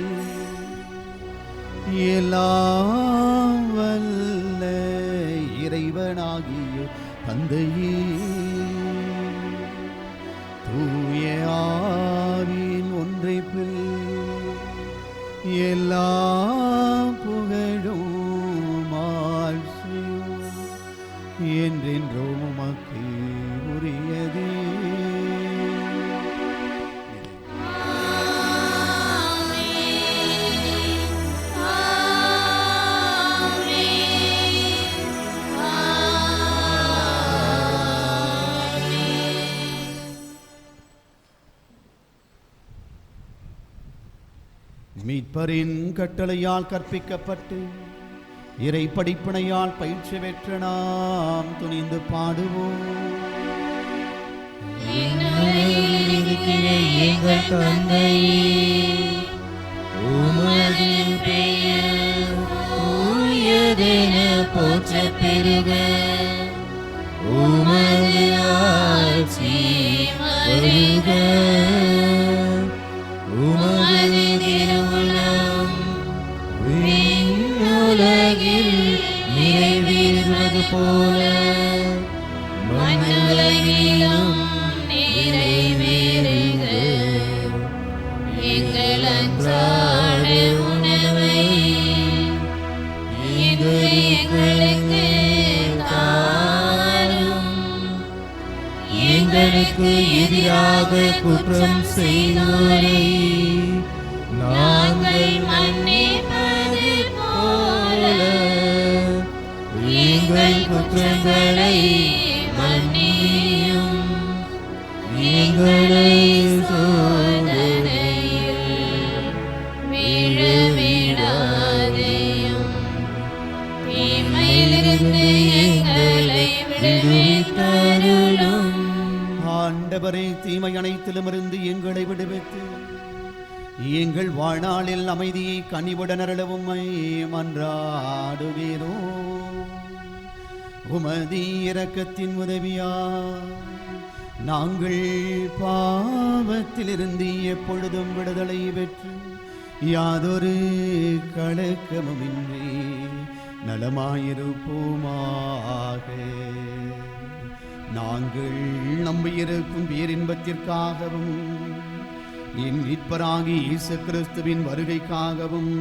எல்லாம் வல்ல இறைவனாகிய தந்தையே, தூய ஆவியின் ஒன்றைப்பில் எல்லா புகழும் ஆட்சியும் என்றென்றும் உமக்கு உரியதே. மீட்பரின் கட்டளையால் கற்பிக்கப்பட்டு இறை படிப்பினையால் பயிற்சி பெற்ற நாம் துணிந்து பாடுவோம்.
எங்கள் தந்தையே, உமது பெயர் தூயதென போற்றப் பெறுக. உமது ஆட்சி வருக. உமது திருவுளம் விண்ணுலகில் நிறைவேறுவது போல மண்ணுலகிலும் நிறைவேறுக. எங்கள் அன்றாட உணவை இன்று எங்களுக்கு தாரும். எங்களுக்கு எதிராக குற்றம் செய்தோரை நாங்கள் மன்னிப்பது போல எங்கள் குற்றங்களை மன்னியும். எங்களை சோதனையில் விழவிடாதேயும். தீமையிலிருந்து எங்களை விடுவித்தருளும்.
ஆண்டவரே, தீமை அனைத்திலுமிருந்து எங்களை விடுவித்து எங்கள் வாழ்நாளில் அமைதியை கனிவுடன் அருளவும் மன்றாடுகிறோம். உமது இரக்கத்தின் உதவியால் நாங்கள் பாவத்திலிருந்து எப்பொழுதும் விடுதலை பெற்று யாதொரு கலக்கமுமின்றி நலமாயிருப்போமாக. நாங்கள் நம்பியிருக்கும் பேரின்பத்திற்காகவும் என் மீட்பராகி இயேசு கிறிஸ்துவின் வருகைக்காகவும்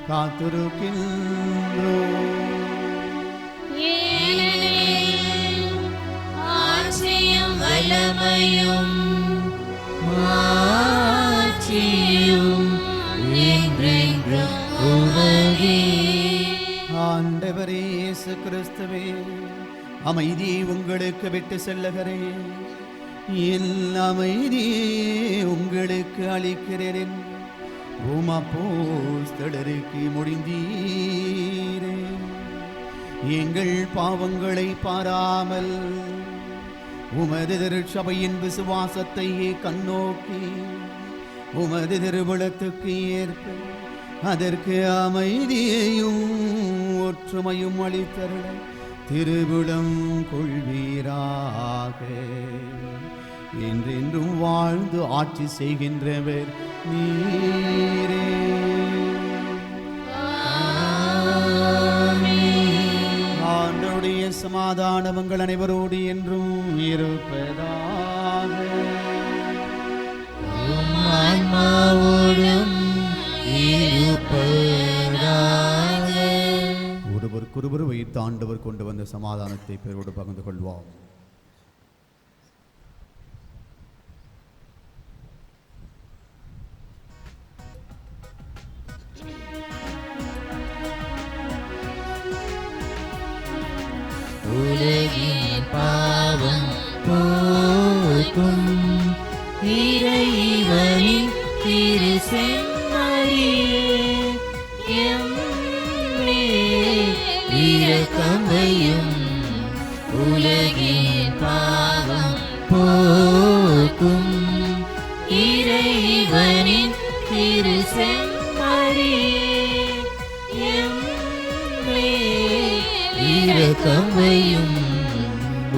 காத்திருக்கின்றோம்.
ஆட்சியும் வல்லமையும் மாட்சியும் என்றென்றும் உமதே.
ஆண்டவரே இயேசு கிறிஸ்துவே, அமைதியை உங்களுக்கு விட்டு செல்லுகிறேன், என் அமைதியை உங்களுக்கு அளிக்கிறேன். அப்போஸ்தலருக்கு முடிந்தீரே. எங்கள் பாவங்களை பாராமல் உமது திருச்சபையின் விசுவாசத்தையே கண்ணோக்கி உமது திருவுளத்துக்கு ஏற்ப அதற்கு அமைதியையும் ஒற்றுமையும் அளித்தருள திருவுளம் கொள்வீராக. என்றென்றும் வாழ்ந்து ஆட்சி செய்கின்றவர் நீரே. ஆண்டவருடைய சமாதானம் உங்கள் அனைவரோடு என்றும் இருப்பதாக.
ஆன்மாவோடும் இருப்பதாக.
ஒருவருக்கொருவர் வைத்து ஆண்டவர் கொண்டு வந்த சமாதானத்தை பெரோடு பகிர்ந்து கொள்வோம்.
உலகின் பாவம் போக்கும் இறைவனின் திரு செம்மறியே, எம்மேல் இரக்கம் வையும். உலகின் பாவம் போக்கும் இறைவனின் திரு செம்மறியே, எம்மேல் இரக்கம் வையும்.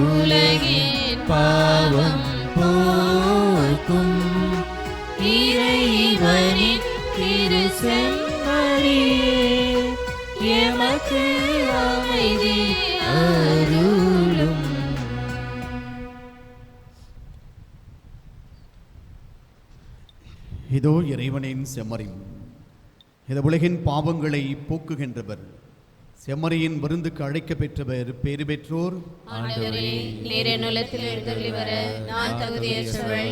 உலகின் பாவம் போக்கும் இறைவனின் திரு செம்மறியே, எமக்கு அமைதி அருளும்.
இதோ இறைவனின் செம்மறி, இந்த உலகின் பாவங்களை போக்குகின்றவர். செம்மறியின் விருந்துக்கு அழைக்க பெற்றவர் பேறு பெற்றோர்.
ஆண்டவரே, நீர் என் உள்ளத்தில் எழுந்தருளி வர நான் தகுதியற்றவள்.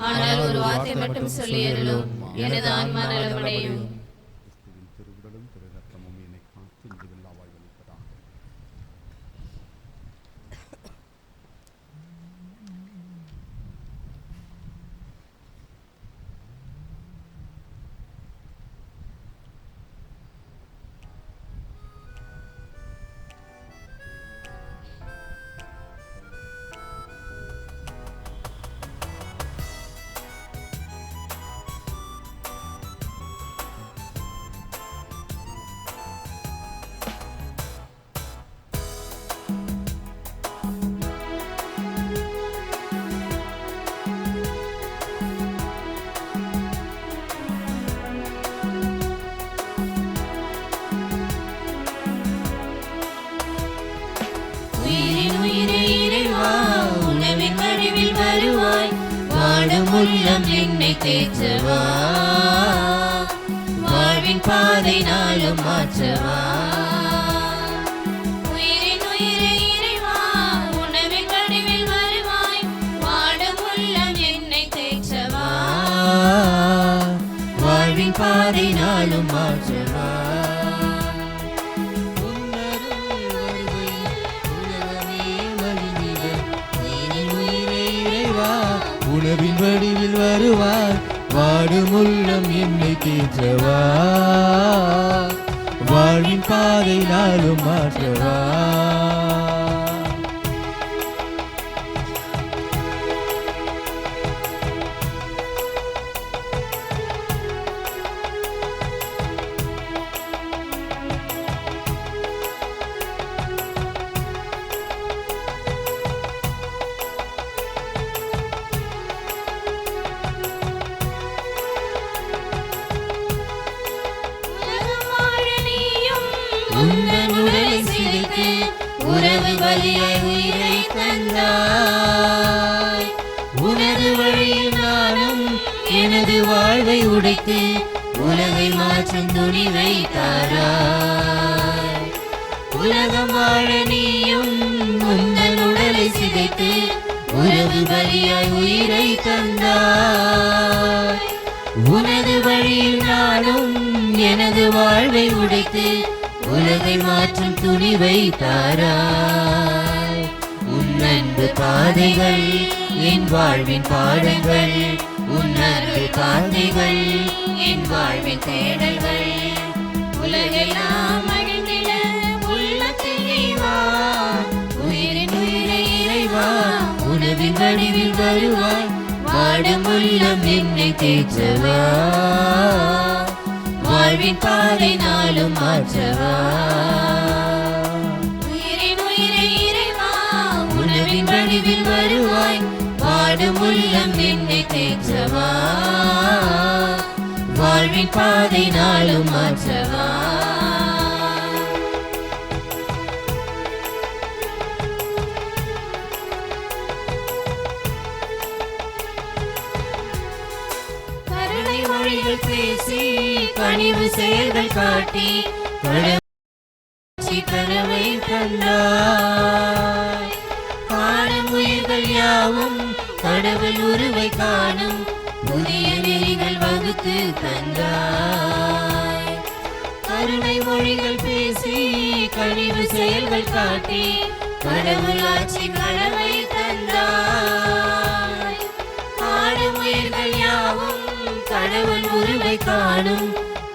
ஆனால் ஒரு வார்த்தை மட்டும் சொல்லி அருளும், எனது ஆன்மா நலமடையும்.
திருவுடலும் திரு ரத்தமும் என்னை காத்து முடிவில்லா வாழ்வளிப்பதாக.
வருவாய் வாடும் உள்ளம் என்னை தேற்றவா வாழ்வின் பாதை நாளும் மாற்றவா உயிரின் உயிரை இறைவா உணவின் வடிவில் வருவாய் வாடும் உள்ளம் என்னை தேற்றவா வாழ்வின் பாதை நாளும் மாற்றவா
உணவின் வடிவில் வருவார் வாடும் உள்ளம் என்னை தேற்றவா வாழ்வின் பாதை நாளும் மாற்றவா
உந்தன் உடலை சிதைத்து உறவு பலியாய் உயிரை தந்தாய் உனது வழியில் நானும் எனது வாழ்வை உடைத்து உலகை மாற்றும் துணிவை தாராய் உலகம் வாழ நீயும் உந்தன் உடலை சிதைத்து உறவு பலியாய் உயிரை தந்தாய் உனது வழியில் நானும் எனது வாழ்வை உடைத்து உலகை மாற்றும் துணிவை தாராய் உன் அன்பு பாதைகள் என் வாழ்வின் பாடங்கள் உன் அன்பு பாதைகள் என் வாழ்வின் தேடல்கள் உலகெல்லாம் அழிந்திட உள்ளத்தில் நீ வா உயிரின் உயிரை இறைவா உணவின் வடிவில் வருவாய் வாடும் உள்ளம் என்னை தேற்றவா வாழ்வின் பாதை நாளும் மாற்றவா உயிரின் உயிரை இறைவா உணவின் வடிவில் வருவாய் வாடும் உள்ளம் என்னை தேற்றவா வாழ்வின் பாதை நாளும் மாற்றவா கருணை மொழிகள் பேசி கனிவு செயல்கள் காட்டி கனவை கண்டாய் காணும் உயிர்கள் யாவும் கடவுள் உருவை காணும் புதிய நெறிகள் வகுத்து தந்தாய் கருணை மொழிகள் பேசி கனிவு செயல்கள் காட்டி கடவுள் ஆட்சி கனவை தந்தாய் காணும் உயிர்கள் யாவும் கடவுள் உருவை காணும்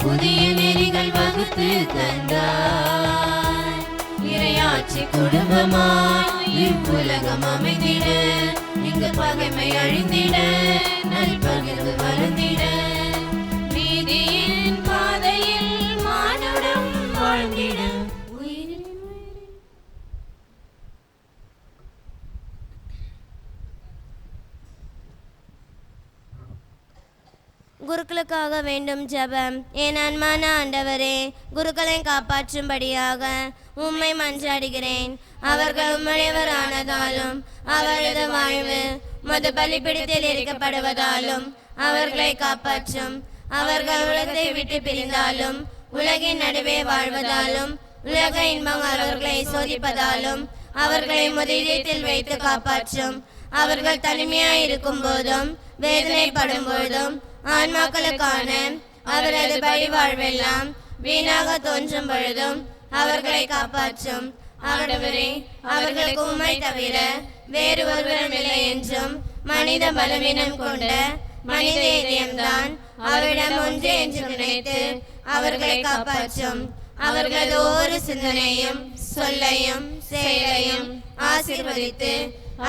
புதிய நெறிகள் வகுத்து தந்தாய் இறையாட்சி குடும்பமாய் இவ்வுலகம் அமைந்திட இங்கு பகைமை அழிந்திட நல்பகிர்வு வளர்ந்திட நீதியின் பாதையில் மானுடம் வாழ்ந்திட
குருக்களுக்காக வேண்டும் ஜெபம். என் அன்பான ஆண்டவரே, குருக்களை காப்பாற்றும்படியாக உம்மை மன்றாடுகிறேன். அவர்கள் உம்முடையவரானதாலும் அவரது வாழ்வு மது பலிபிடத்தில் எரிக்கப்படுவதாலும் அவர்களை காப்பாற்றும். அவர்கள் உலகத்தை விட்டு பிரிந்தாலும் உலகின் நடுவே வாழ்வதாலும் உலக இன்பம் அவர்களை சோதிப்பதாலும் அவர்களை முதலிடத்தில் வைத்து காப்பாற்றும். அவர்கள் தனிமையாய் இருக்கும் போதும் வேதனைப்படும் போதும் ஆன்மாக்களுக்கான அவரது பழி வாழ்வெல்லாம் வீணாக தோன்றும் பொழுதும் அவர்களை காப்பாற்றும். ஆண்டவரே, அவர்களுக்கு உம்மை தவிர வேறு ஒருவரும் இல்லை என்றும் மனித பலவீனம் கொண்ட மனித இதயம்தான் அவரிடம் ஒன்று என்று நினைத்து அவர்களை காப்பாற்றும். அவர்களது ஒவ்வொரு சிந்தனையும் சொல்லையும் செயலையும் ஆசீர்வதித்து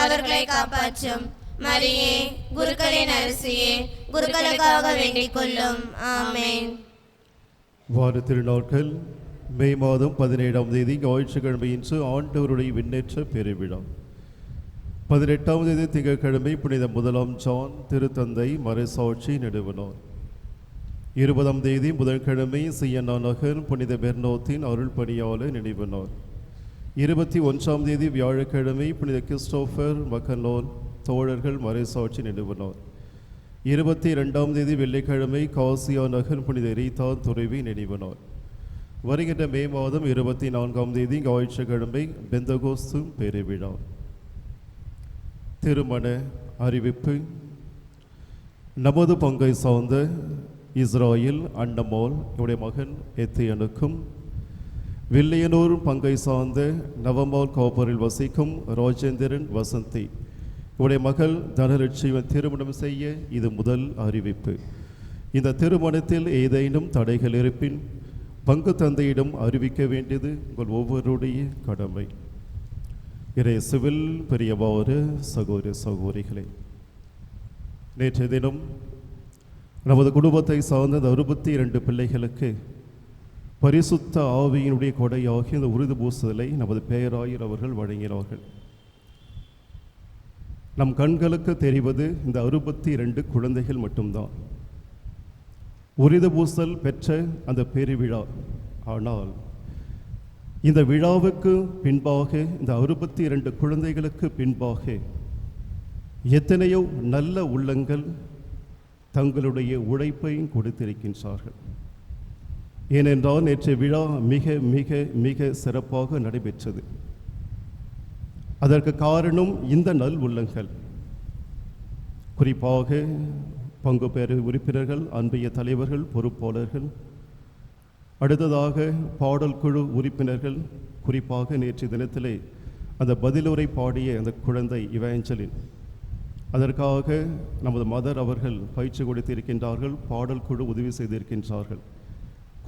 அவர்களை காப்பாற்றும். மரியே, குருக்களின் அரசியே, குருக்களுக்காக வேண்டிக் கொள்ளும். ஆமென்.
வார திருநாட்கள் மே மாதம் 17ஆம் தேதி ஞாயிற்றுக்கிழமை இன்று ஆண்டவருடைய விண்ணேற்ற பெருவிழா. 18ஆம் தேதி திங்கட்கிழமை புனித 1ஆம் ஜான் திருத்தந்தை மறைசாட்சி நடுவனார். 20ஆம் தேதி புதன்கிழமை சியன்னா நகர் புனித பெர்னோத்தின் அருள் பணியாளர் நினைவு நாள். 21ஆம் தேதி வியாழக்கிழமை புனித கிறிஸ்டோபர் மக்கனோர் தோழர்கள் மறைசாட்சி நிறுவனர். 22ஆம் தேதி வெள்ளிக்கிழமை காசியா நகர் புனித ரீதா துறவி நினைவனார். வருகின்ற மே மாதம் 24ஆம் தேதி ஞாயிற்றுக்கிழமை பெந்தகோஸ்து பெருவிழா. திருமண அறிவிப்பு. நமது பங்கை சார்ந்த இஸ்ராயேல் அன்னமோல் இவருடைய மகன் எத்தியனுக்கும், வில்லியனூர் பங்கை சார்ந்த நவமால் காப்பரில் வசிக்கும் ராஜேந்திரன் வசந்தி இவருடைய மகள் தனலட்சுமி திருமணம் செய்ய இது முதல் அறிவிப்பு. இந்த திருமணத்தில் ஏதேனும் தடைகள் இருப்பின் பங்கு தந்தையிடம் அறிவிக்க வேண்டியது உங்கள் ஒவ்வொருடைய கடமை. இயேசுவில் பெரியவாறு சகோதர சகோதரிகளே, நேற்றைய தினம் நமது குடும்பத்தை சார்ந்த 62 பிள்ளைகளுக்கு பரிசுத்த ஆவியினுடைய கொடையாகிய இந்த உறுதி பூசுதலை நமது பேராயர் அவர்கள் வழங்கினார்கள். நம் கண்களுக்கு தெரிவது இந்த 62 குழந்தைகள் மட்டும்தான் உறுதி பூசல் பெற்ற அந்த பெருவிழா. ஆனால் இந்த விழாவுக்கு பின்பாக, இந்த 62 குழந்தைகளுக்கு பின்பாக எத்தனையோ நல்ல உள்ளங்கள் தங்களுடைய உழைப்பையும் கொடுத்திருக்கின்றார்கள். ஏனென்றால் நேற்றைய விழா மிக மிக மிக சிறப்பாக நடைபெற்றது. அதற்கு காரணம் இந்த நல் உள்ளங்கள். குறிப்பாக பங்கு பெறு உறுப்பினர்கள், அன்பிய தலைவர்கள், பொறுப்பாளர்கள், அடுத்ததாக பாடல் குழு உறுப்பினர்கள், குறிப்பாக நேற்றைய தினத்திலே அந்த பதிலுரை பாடிய அந்த குழந்தை இவாஞ்சலின், அதற்காக நமது மதர் அவர்கள் பயிற்சி கொடுத்திருக்கின்றார்கள். பாடல் குழு உதவி செய்திருக்கின்றார்கள்.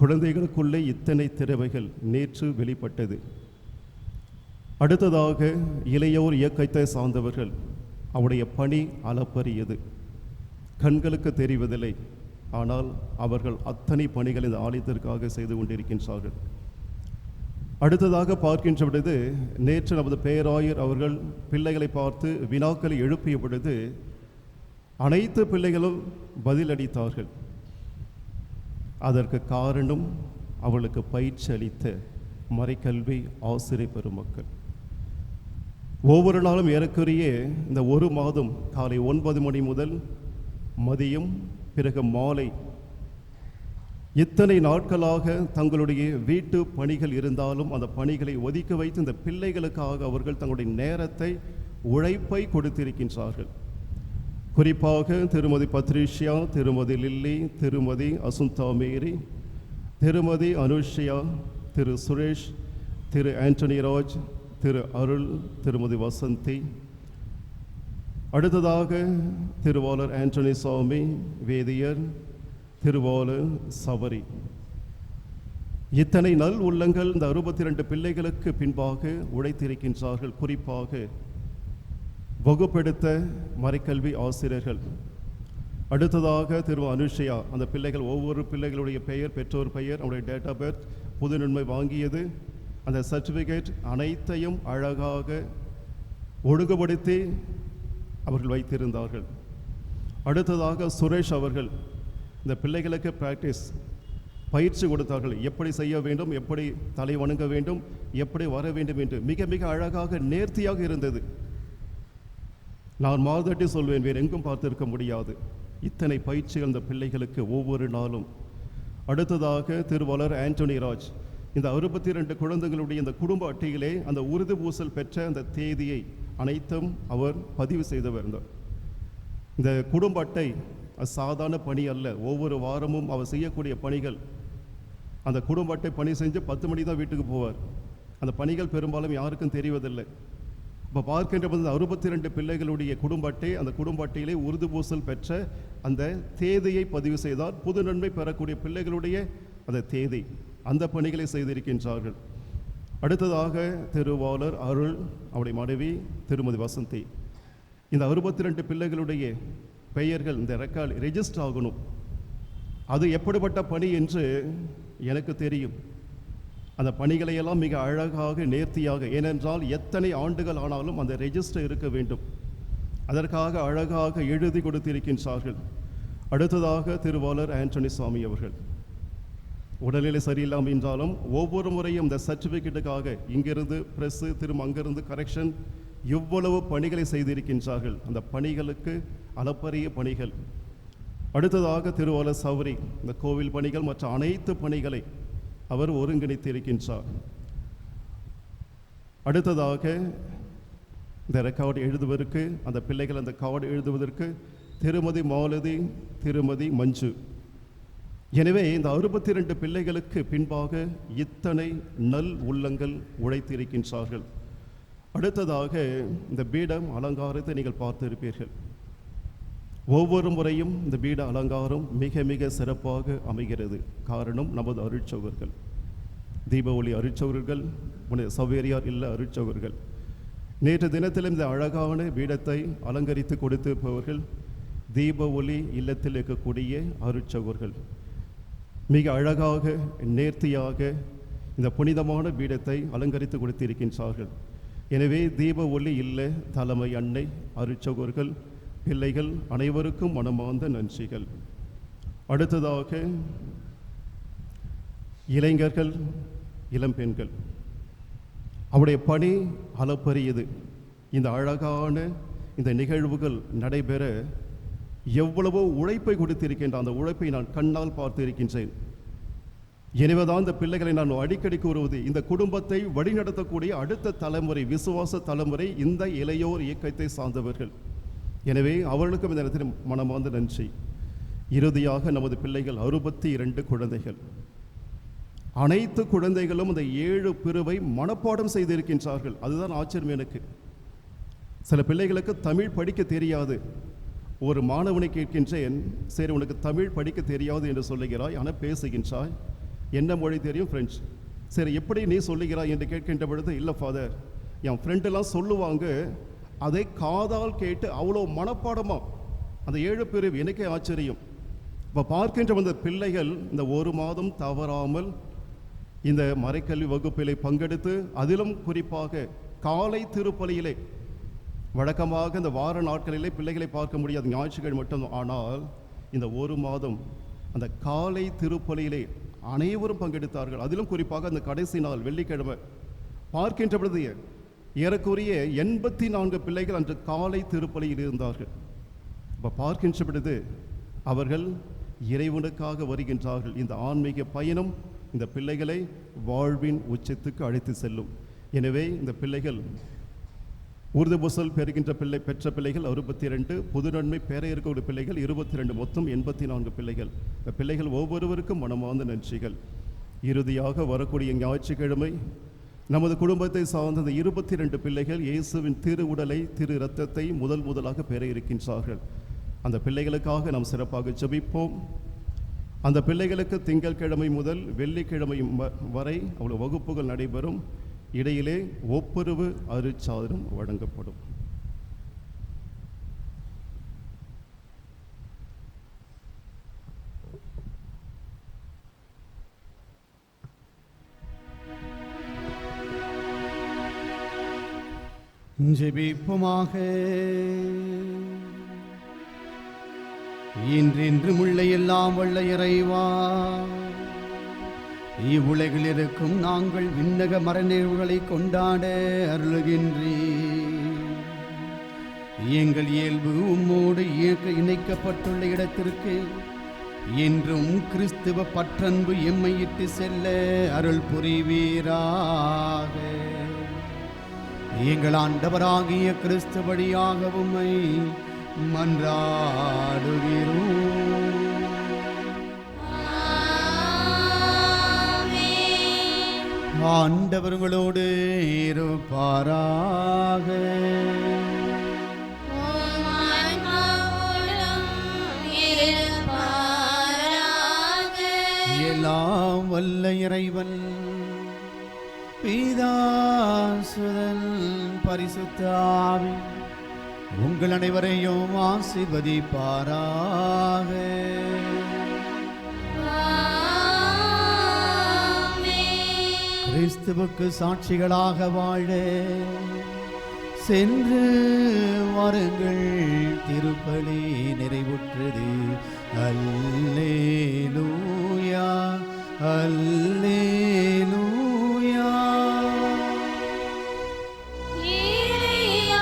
குழந்தைகளுக்குள்ளே இத்தனை திறமைகள் நேற்று வெளிப்பட்டது. அடுத்ததாக இளையோர் இயக்கத்தை சார்ந்தவர்கள், அவருடைய பணி அளப்பரியது, கண்களுக்கு தெரிவதில்லை. ஆனால் அவர்கள் அத்தனை பணிகள் இந்த ஆலயத்திற்காக செய்து கொண்டிருக்கின்றார்கள். அடுத்ததாக பார்க்கின்ற பொழுது, நேற்று நமது பேராயர் அவர்கள் பிள்ளைகளை பார்த்து வினாக்களை எழுப்பிய பொழுது அனைத்து பிள்ளைகளும் பதிலளித்தார்கள். அதற்கு காரணம் அவர்களுக்கு பயிற்சி அளித்த மறைக்கல்வி ஆசிரியர் பெருமக்கள். ஒவ்வொரு நாளும் ஏறக்குறைய இந்த ஒரு மாதம் காலை 9 மணி முதல் மதியம், பிறகு மாலை, இத்தனை நாட்களாக தங்களுடைய வீட்டு பணிகள் இருந்தாலும் அந்த பணிகளை ஒதுக்கி வைத்து இந்த பிள்ளைகளுக்காக அவர்கள் தங்களுடைய நேரத்தை, உழைப்பை கொடுத்திருக்கின்றார்கள். குறிப்பாக திருமதி பத்ரிஷியா, திருமதி லில்லி, திருமதி அசுந்தா மேரி, திருமதி அனுஷியா, திரு சுரேஷ், திரு ஆண்டனி ராஜ், திரு அருள், திருமதி வசந்தி, அடுத்ததாக திருவாளர் ஆண்டனி சாமி, வேதியர், திருவாளர் சவரி. இத்தனை நல் உள்ளங்கள் இந்த 62 பிள்ளைகளுக்கு பின்பாக உழைத்திருக்கின்றார்கள். குறிப்பாக வகுப்பெடுத்த மறைக்கல்வி ஆசிரியர்கள். அடுத்ததாக திரு அனுஷியா, அந்த பிள்ளைகள் ஒவ்வொரு பிள்ளைகளுடைய பெயர், பெற்றோர் பெயர், அவருடைய டேட் ஆஃப் பர்த், புதுநன்மை வாங்கியது, அந்த சர்டிஃபிகேட் அனைத்தையும் அழகாக ஒழுங்குபடுத்தி அவர்கள் வைத்திருந்தார்கள். அடுத்ததாக சுரேஷ் அவர்கள் இந்த பிள்ளைகளுக்கு பிராக்டிஸ் பயிற்சி கொடுத்தார்கள். எப்படி செய்ய வேண்டும், எப்படி தலை வணங்க வேண்டும், எப்படி வர வேண்டும் என்று மிக மிக அழகாக நேர்த்தியாக இருந்தது. நான் மாதட்டி சொல்வேன், வேறு எங்கும் பார்த்திருக்க முடியாது இத்தனை பயிற்சிகள் இந்த பிள்ளைகளுக்கு ஒவ்வொரு நாளும். அடுத்ததாக திருவாளர் ஆண்டனி ராஜ், இந்த 62 குழந்தைகளுடைய இந்த குடும்ப அட்டையிலே அந்த உறுதி பூசல் பெற்ற அந்த தேதியை அனைத்தும் அவர் பதிவு செய்தவர். இந்த குடும்ப அட்டை சாதாரண பணி அல்ல. ஒவ்வொரு வாரமும் அவர் செய்யக்கூடிய பணிகள், அந்த குடும்ப அட்டை பணி செஞ்சு 10 மணி தான் வீட்டுக்கு போவார். அந்த பணிகள் பெரும்பாலும் யாருக்கும் தெரிவதில்லை. இப்போ பார்க்கின்ற போது 62 பிள்ளைகளுடைய குடும்ப அட்டை, அந்த குடும்ப அட்டையிலே உறுதி பூசல் பெற்ற அந்த தேதியை பதிவு செய்தார். புது நன்மை பெறக்கூடிய பிள்ளைகளுடைய அந்த தேதி, அந்த பணிகளை செய்திருக்கின்றார்கள். அடுத்ததாக திருவாளர் அருள், அவருடைய மனைவி திருமதி வசந்தி, இந்த 62 பிள்ளைகளுடைய பெயர்கள் இந்த ரெக்கார்டு ரெஜிஸ்டர் ஆகணும். அது எப்படிப்பட்ட பணி என்று எனக்கு தெரியும். அந்த பணிகளையெல்லாம் மிக அழகாக நேர்த்தியாக, ஏனென்றால் எத்தனை ஆண்டுகள் ஆனாலும் அந்த ரெஜிஸ்டர் இருக்க வேண்டும், அதற்காக அழகாக எழுதி கொடுத்திருக்கின்றார்கள். அடுத்ததாக திருவாளர் ஆண்டனி சாமி அவர்கள், உடல்நிலை சரியில்லாமல் என்றாலும் ஒவ்வொரு முறையும் இந்த சர்டிஃபிகேட்டுக்காக இங்கிருந்து ப்ரெஸ்ஸு, திரும்ப அங்கிருந்து கரெக்ஷன், எவ்வளவு பணிகளை செய்திருக்கின்றார்கள். அந்த பணிகளுக்கு அளப்பரிய பணிகள். அடுத்ததாக திருவாளர் சௌரி இந்த கோவில் பணிகள் மற்ற அனைத்து பணிகளை அவர் ஒருங்கிணைத்து இருக்கின்றார். அடுத்ததாக இந்த ரெக்கார்டு எழுதுவதற்கு அந்த பிள்ளைகள் அந்த கார்டு எழுதுவதற்கு திருமதி மாலதி, திருமதி மஞ்சு. எனவே இந்த 62 பிள்ளைகளுக்கு பின்பாக இத்தனை நல் உள்ளங்கள் உழைத்திருக்கின்றார்கள். அடுத்ததாக இந்த பீடம் அலங்காரத்தை நீங்கள் பார்த்திருப்பீர்கள். ஒவ்வொரு முறையும் இந்த பீட அலங்காரம் மிக மிக சிறப்பாக அமைகிறது. காரணம் நமது அருட்சகர்கள், தீப ஒளி அருட்சகர்கள், சவேரியார் இல்ல அருட்சகர்கள். நேற்று தினத்திலும் இந்த அழகான பீடத்தை அலங்கரித்து கொடுத்திருப்பவர்கள் தீப ஒளி இல்லத்தில் இருக்கக்கூடிய அருட்சகர்கள். மிக அழகாக நேர்த்தியாக இந்த புனிதமான பீடத்தை அலங்கரித்து கொடுத்திருக்கின்றார்கள். எனவே தீப ஒளி இல்ல தலைமை அன்னை, அருட்சகர்கள், பிள்ளைகள் அனைவருக்கும் மனமார்ந்த நன்றிகள். அடுத்ததாக இளைஞர்கள், இளம்பெண்கள், அவருடைய பணி அளப்பரியது. இந்த அழகான இந்த நிகழ்வுகள் நடைபெற எவ்வளவோ உழைப்பை கொடுத்திருக்கின்ற அந்த உழைப்பை நான் கண்ணால் பார்த்திருக்கின்றேன். எனவேதான் இந்த பிள்ளைகளை நான் அடிக்கடி கூறுவது, இந்த குடும்பத்தை வழிநடத்தக்கூடிய அடுத்த தலைமுறை, விசுவாச தலைமுறை இந்த இளையோர் இயக்கத்தை சார்ந்தவர்கள். எனவே அவர்களுக்கும் இந்த நேரத்தில் மனமார்ந்த நன்றி. இறுதியாக நமது பிள்ளைகள் 62 குழந்தைகள். அனைத்து குழந்தைகளும் இந்த 7 பிரிவை மனப்பாடம் செய்திருக்கின்றார்கள். அதுதான் ஆச்சரியம் எனக்கு. சில பிள்ளைகளுக்கு தமிழ் படிக்க தெரியாது. ஒரு மாணவனை கேட்கின்றேன், சரி உனக்கு தமிழ் படிக்க தெரியாது என்று சொல்லுகிறாய், ஆனால் பேசுகின்றாய், என்ன மொழி தெரியும்? ஃப்ரெஞ்சு. சரி எப்படி நீ சொல்லுகிறாய் என்று கேட்கின்ற பொழுது, இல்லை ஃபாதர், என் ஃப்ரெண்டெல்லாம் சொல்லுவாங்க, அதை காதால் கேட்டு அவ்வளோ மனப்பாடமாக அந்த 7 பிரிவு. எனக்கே ஆச்சரியம். இப்போ பார்க்கின்ற அந்த பிள்ளைகள் இந்த 1 மாதம் தவறாமல் இந்த மறைக்கல்வி வகுப்பிலே பங்கெடுத்து, அதிலும் குறிப்பாக காலை திருப்பலியிலே, வழக்கமாக இந்த வார நாட்களிலே பிள்ளைகளை பார்க்க முடியாது, ஞாயிற்றுக்கிழமை மட்டும். ஆனால் இந்த 1 மாதம் அந்த காலை திருப்பலியிலே அனைவரும் பங்கெடுத்தார்கள். அதிலும் குறிப்பாக அந்த கடைசி நாள் வெள்ளிக்கிழமை பார்க்கின்ற பொழுது ஏறக்குறைய 84 பிள்ளைகள் அன்று காலை திருப்பலியில் இருந்தார்கள். இப்போ பார்க்கின்ற பொழுது அவர்கள் இறைவனுக்காக வருகின்றார்கள். இந்த ஆன்மீக பயணம் இந்த பிள்ளைகளை வாழ்வின் உச்சத்துக்கு அழைத்து செல்லும். எனவே இந்த பிள்ளைகள் உருது பூசல் பெற்ற பிள்ளைகள் 62, புது நன்மை பேர இருக்கக்கூடிய பிள்ளைகள் 22, மொத்தம் 84 பிள்ளைகள். இந்த பிள்ளைகள் ஒவ்வொருவருக்கும் மனமார்ந்த நன்றிகள். இறுதியாக வரக்கூடிய ஞாயிற்றுக்கிழமை நமது குடும்பத்தை சார்ந்த 22 பிள்ளைகள் இயேசுவின் திரு உடலை, திரு இரத்தத்தை முதலாக பெற இருக்கின்றார்கள். அந்த பிள்ளைகளுக்காக நாம் சிறப்பாக ஜெபிப்போம். அந்த பிள்ளைகளுக்கு திங்கட்கிழமை முதல் வெள்ளிக்கிழமை வரை அவ்வளோ வகுப்புகள் நடைபெறும். இடையிலே ஒப்புரவு அருட்சாதனம் வழங்கப்படும்.
ஜெபிப்போமாக. இன்றென்றும் உள்ள எல்லாம் வல்ல இறைவா, இவ்வுலகில் இருக்கும் நாங்கள் விண்ணக மரநிகழ்வுகளை கொண்டாட அருளுகின்றீர். எங்கள் இயல்பு உம்மோடு இணைக்கப்பட்டுள்ள இடத்திற்கு என்றும் கிறிஸ்துவ பற்றன்பு எம்மை இட்டு செல்ல அருள் புரிவீராக. எங்கள் ஆண்டவராகிய கிறிஸ்து வழியாக உம்மை மன்றாடுகிறோம். ஆண்டவர்களோடு இருப்பாராக. எல்லாம் வல்ல இறைவன் பிதா, சுதன், பரிசுத்த ஆவி உங்கள் அனைவரையும் ஆசீர்வதிப்பாராக. கிறிஸ்துவுக்கு சாட்சிகளாக வாழ சென்று வாருங்கள். திருப்பலி நிறைவுற்றது. அல்லேலூயா, அல்லேலூயா.
இறையாட்சி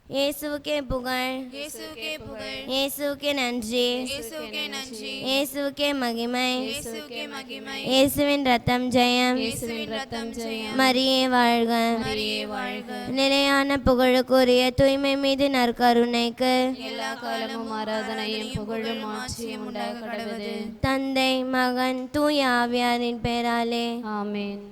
இயேசுவுக்கே புகழ்,
இயேசுவுக்கே புகழ்,
இயேசுவுக்கே நன்றி,
இயேசுவுக்கே நன்றி,
இயேசுவுக்கே மகிமை,
இயேசுவுக்கே மகிமை,
இயேசுவின் ரத்தம் ஜெயம்,
இயேசுவின் ரத்தம் ஜெயம்,
மரியே வாழ்க.
மரியே வாழ்க.
நிலையான புகழுக்குரிய தூய்மை மீது நற்கருணைக்கு
எல்லா காலமும் ஆராதனையும் புகழும் ஆட்சியும் உண்டாக கடவுது.
தந்தை மகன் தூய ஆவியாரின் பெயராலே
ஆமென்.